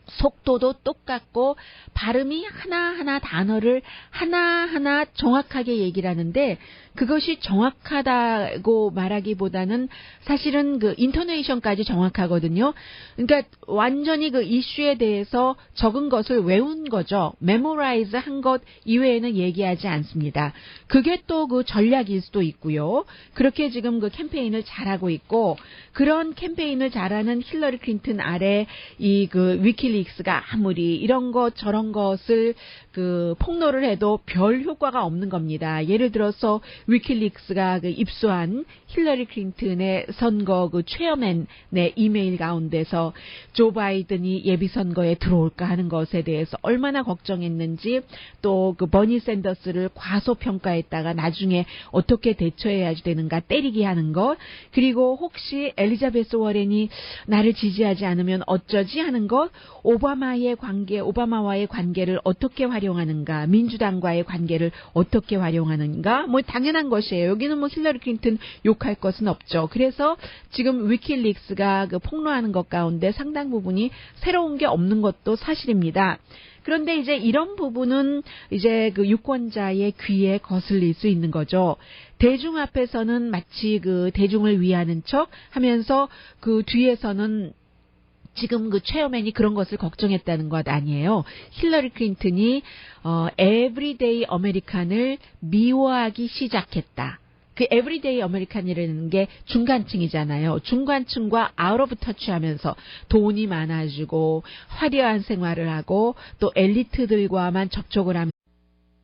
속도도 똑같고 발음이 하나하나 단어를 하나하나 정확하게 얘기를 하는데 그것이 정확하다고 말하기보다는 사실은 그 인토네이션까지 정확하거든요. 그러니까 완전히 그 이슈에 대해서 적은 것을 외운 거죠. 메모라이즈 한 것 이외에는 얘기하지 않습니다. 그게 또 그 전략일 수도 있고요. 그렇게 지금 그 캠페인을 잘하고 있고 그런 캠페인을 잘하는 힐러리 클린턴 아래 이 그 위키릭스가 아무리 이런 것 저런 것을 그 폭로를 해도 별 효과가 없는 겁니다. 예를 들어서 위키릭스가 그 입수한 힐러리 클린턴의 선거 그 체어맨의 이메일 가운데서 조 바이든이 예비 선거에 들어올까 하는 것에 대해서 얼마나 걱정했는지 또 그 버니 샌더스를 과소평가했다가 나중에 어떻게 대처해야 되는가 때리게 하는 것 그리고 혹시 엘리자베스 워렌이 나를 지지하지 않으면 어쩌지 하는 것 오바마와의 관계를 어떻게 활용하는가 민주당과의 관계를 어떻게 활용하는가 뭐 당연한 것이에요. 여기는 뭐 힐러리 클린턴 욕할 것은 없죠. 그래서 지금 위키릭스가 그 폭로하는 것 가운데 상당 부분이 새로운 게 없는 것도 사실입니다. 그런데 이제 이런 부분은 이제 그 유권자의 귀에 거슬릴 수 있는 거죠. 대중 앞에서는 마치 그 대중을 위하는 척 하면서 그 뒤에서는 지금 그 체어맨이 그런 것을 걱정했다는 것 아니에요. 힐러리 클린턴이 에브리데이 아메리칸을 미워하기 시작했다. 그 에브리데이 아메리칸이라는 게 중간층이잖아요. 중간층과 아웃 오브 터치하면서 돈이 많아지고 화려한 생활을 하고 또 엘리트들과만 접촉을 하면서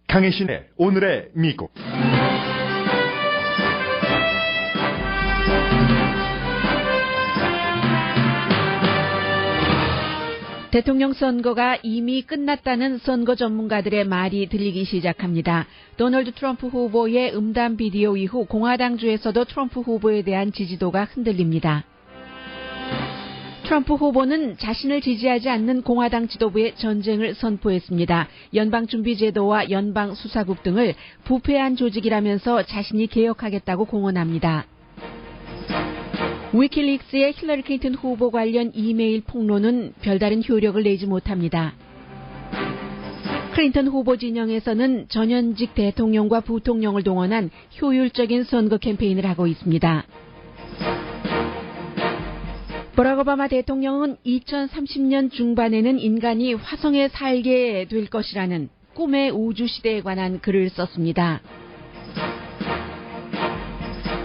강혜신의 오늘의 미국. 대통령 선거가 이미 끝났다는 선거 전문가들의 말이 들리기 시작합니다. 도널드 트럼프 후보의 음담 비디오 이후 공화당주에서도 트럼프 후보에 대한 지지도가 흔들립니다. 트럼프 후보는 자신을 지지하지 않는 공화당 지도부의 전쟁을 선포했습니다. 연방준비제도와 연방수사국 등을 부패한 조직이라면서 자신이 개혁하겠다고 공언합니다. 위키릭스의 힐러리 클린턴 후보 관련 이메일 폭로는 별다른 효력을 내지 못합니다. 클린턴 후보 진영에서는 전현직 대통령과 부통령을 동원한 효율적인 선거 캠페인을 하고 있습니다. 버락 오바마 대통령은 2030년 중반에는 인간이 화성에 살게 될 것이라는 꿈의 우주시대에 관한 글을 썼습니다.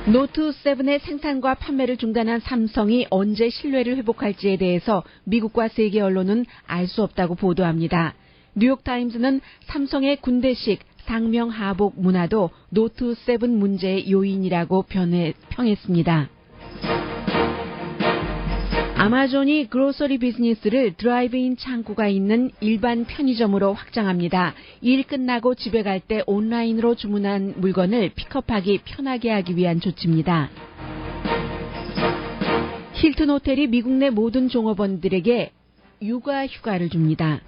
노트 7의 생산과 판매를 중단한 삼성이 언제 신뢰를 회복할지에 대해서 미국과 세계 언론은 알 수 없다고 보도합니다. 뉴욕타임즈는 삼성의 군대식 상명 하복 문화도 노트 7 문제의 요인이라고 평했습니다. 아마존이 그로서리 비즈니스를 드라이브인 창고가 있는 일반 편의점으로 확장합니다. 일 끝나고 집에 갈 때 온라인으로 주문한 물건을 픽업하기 편하게 하기 위한 조치입니다. 힐튼 호텔이 미국 내 모든 종업원들에게 육아 휴가를 줍니다.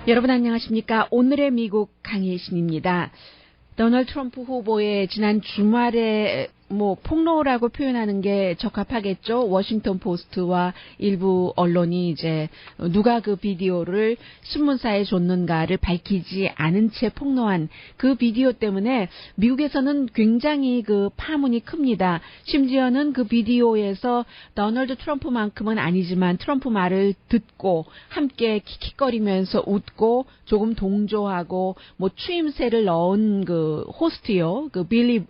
여러분 안녕하십니까? 오늘의 미국 강혜신입니다. 도널드 트럼프 후보의 지난 주말에 폭로라고 표현하는 게 적합하겠죠. 워싱턴 포스트와 일부 언론이 이제 누가 그 비디오를 신문사에 줬는가를 밝히지 않은 채 폭로한 그 비디오 때문에 미국에서는 굉장히 그 파문이 큽니다. 심지어는 그 비디오에서 도널드 트럼프만큼은 아니지만 트럼프 말을 듣고 함께 킥킥거리면서 웃고 조금 동조하고 추임새를 넣은 그 호스트요. 그 빌리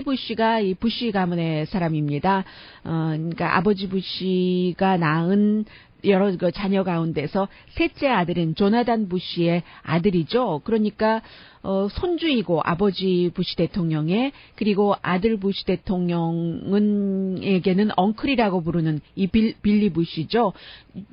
부시가 이 부시 가문의 사람입니다. 그러니까 아버지 부시가 낳은 여러 그 자녀 가운데서 셋째 아들은 조나단 부시의 아들이죠. 그러니까 손주이고 아버지 부시 대통령의 그리고 아들 부시 대통령에게는 엉클이라고 부르는 이 빌리 부시죠.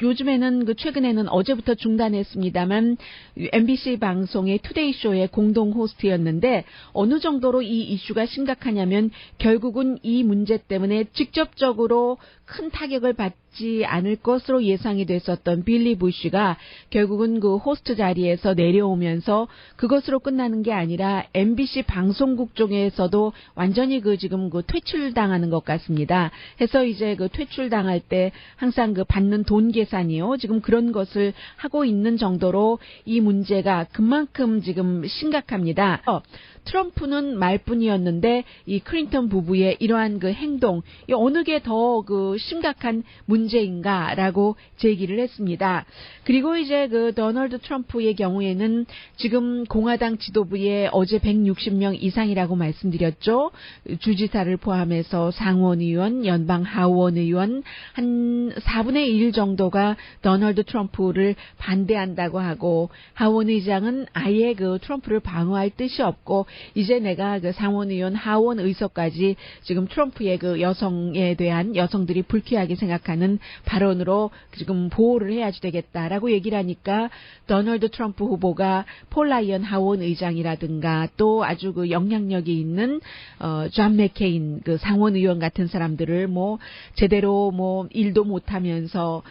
요즘에는 최근에는 어제부터 중단했습니다만 MBC 방송의 투데이 쇼의 공동 호스트였는데 어느 정도로 이 이슈가 심각하냐면 결국은 이 문제 때문에 직접적으로 큰 타격을 받지 않을 것으로 예상이 됐었던 빌리 부시가 결국은 그 호스트 자리에서 내려오면서 그것으로 끝나는 게 아니라 MBC 방송국 쪽에서도 완전히 지금 퇴출당하는 것 같습니다. 해서 이제 퇴출당할 때 항상 받는 돈 계산이요. 지금 그런 것을 하고 있는 정도로 이 문제가 그만큼 지금 심각합니다. 트럼프는 말뿐이었는데 이 클린턴 부부의 이러한 행동, 어느 게 더 심각한 문제인가라고 제기를 했습니다. 그리고 이제 도널드 트럼프의 경우에는 지금 공화당 지도부에 어제 160명 이상이라고 말씀드렸죠. 주지사를 포함해서 상원의원, 연방 하원의원 한 4분의 1 정도가 도널드 트럼프를 반대한다고 하고 하원의장은 아예 트럼프를 방어할 뜻이 없고 이제 내가 상원의원, 하원 의석까지 지금 트럼프의 여성에 대한 여성들이 불쾌하게 생각하는 발언으로 지금 보호를 해야지 되겠다라고 얘기를 하니까 도널드 트럼프 후보가 폴 라이언 하원 의장이라든가 또 아주 영향력이 있는 존 맥케인 상원 의원 같은 사람들을 제대로 일도 못하면서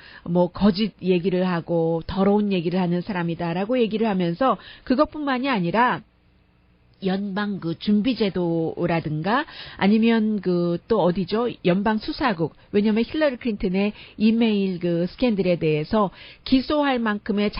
거짓 얘기를 하고 더러운 얘기를 하는 사람이다라고 얘기를 하면서 그것뿐만이 아니라 연방 준비제도라든가 아니면 또 어디죠? 연방 수사국. 왜냐면 힐러리 클린턴의 이메일 스캔들에 대해서 기소할 만큼의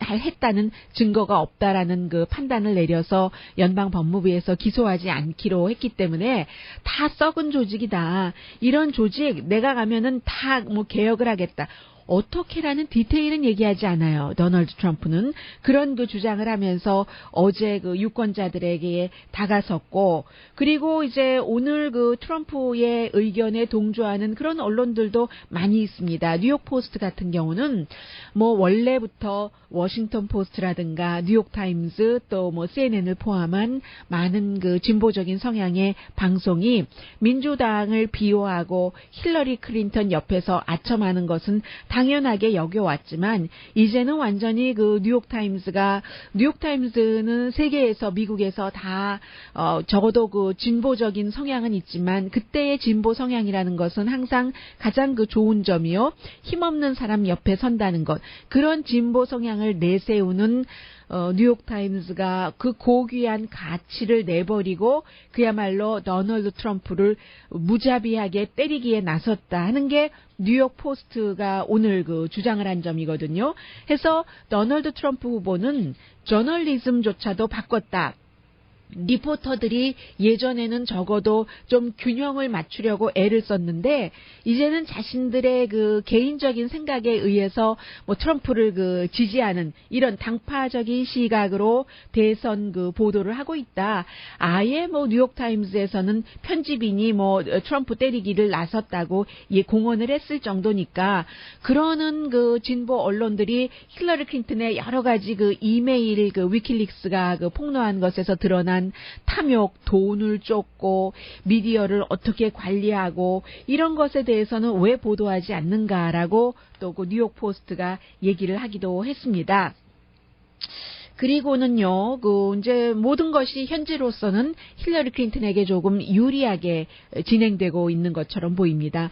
했다는 증거가 없다라는 판단을 내려서 연방 법무부에서 기소하지 않기로 했기 때문에 다 썩은 조직이다. 이런 조직 내가 가면은 다 개혁을 하겠다. 어떻게라는 디테일은 얘기하지 않아요. 도널드 트럼프는 그런 주장을 하면서 어제 유권자들에게 다가섰고 그리고 이제 오늘 트럼프의 의견에 동조하는 그런 언론들도 많이 있습니다. 뉴욕 포스트 같은 경우는 원래부터 워싱턴 포스트라든가 뉴욕 타임즈 또 CNN을 포함한 많은 진보적인 성향의 방송이 민주당을 비호하고 힐러리 클린턴 옆에서 아첨하는 것은 당연하게 여겨왔지만 이제는 완전히 뉴욕타임즈는 세계에서 미국에서 다 적어도 진보적인 성향은 있지만 그때의 진보 성향이라는 것은 항상 가장 좋은 점이요. 힘없는 사람 옆에 선다는 것. 그런 진보 성향을 내세우는 뉴욕타임즈가 고귀한 가치를 내버리고 그야말로 도널드 트럼프를 무자비하게 때리기에 나섰다 하는 게 뉴욕 포스트가 오늘 주장을 한 점이거든요. 해서 도널드 트럼프 후보는 저널리즘조차도 바꿨다. 리포터들이 예전에는 적어도 좀 균형을 맞추려고 애를 썼는데 이제는 자신들의 개인적인 생각에 의해서 트럼프를 지지하는 이런 당파적인 시각으로 대선 보도를 하고 있다. 아예 뉴욕타임즈에서는 편집인이 트럼프 때리기를 나섰다고 공언을 했을 정도니까 그러는 진보 언론들이 힐러리 클린턴의 여러 가지 이메일 위킬릭스가 폭로한 것에서 드러난 탐욕, 돈을 쫓고 미디어를 어떻게 관리하고 이런 것에 대해서는 왜 보도하지 않는가라고 또 뉴욕 포스트가 얘기를 하기도 했습니다. 그리고는요, 이제 모든 것이 현재로서는 힐러리 클린턴에게 조금 유리하게 진행되고 있는 것처럼 보입니다.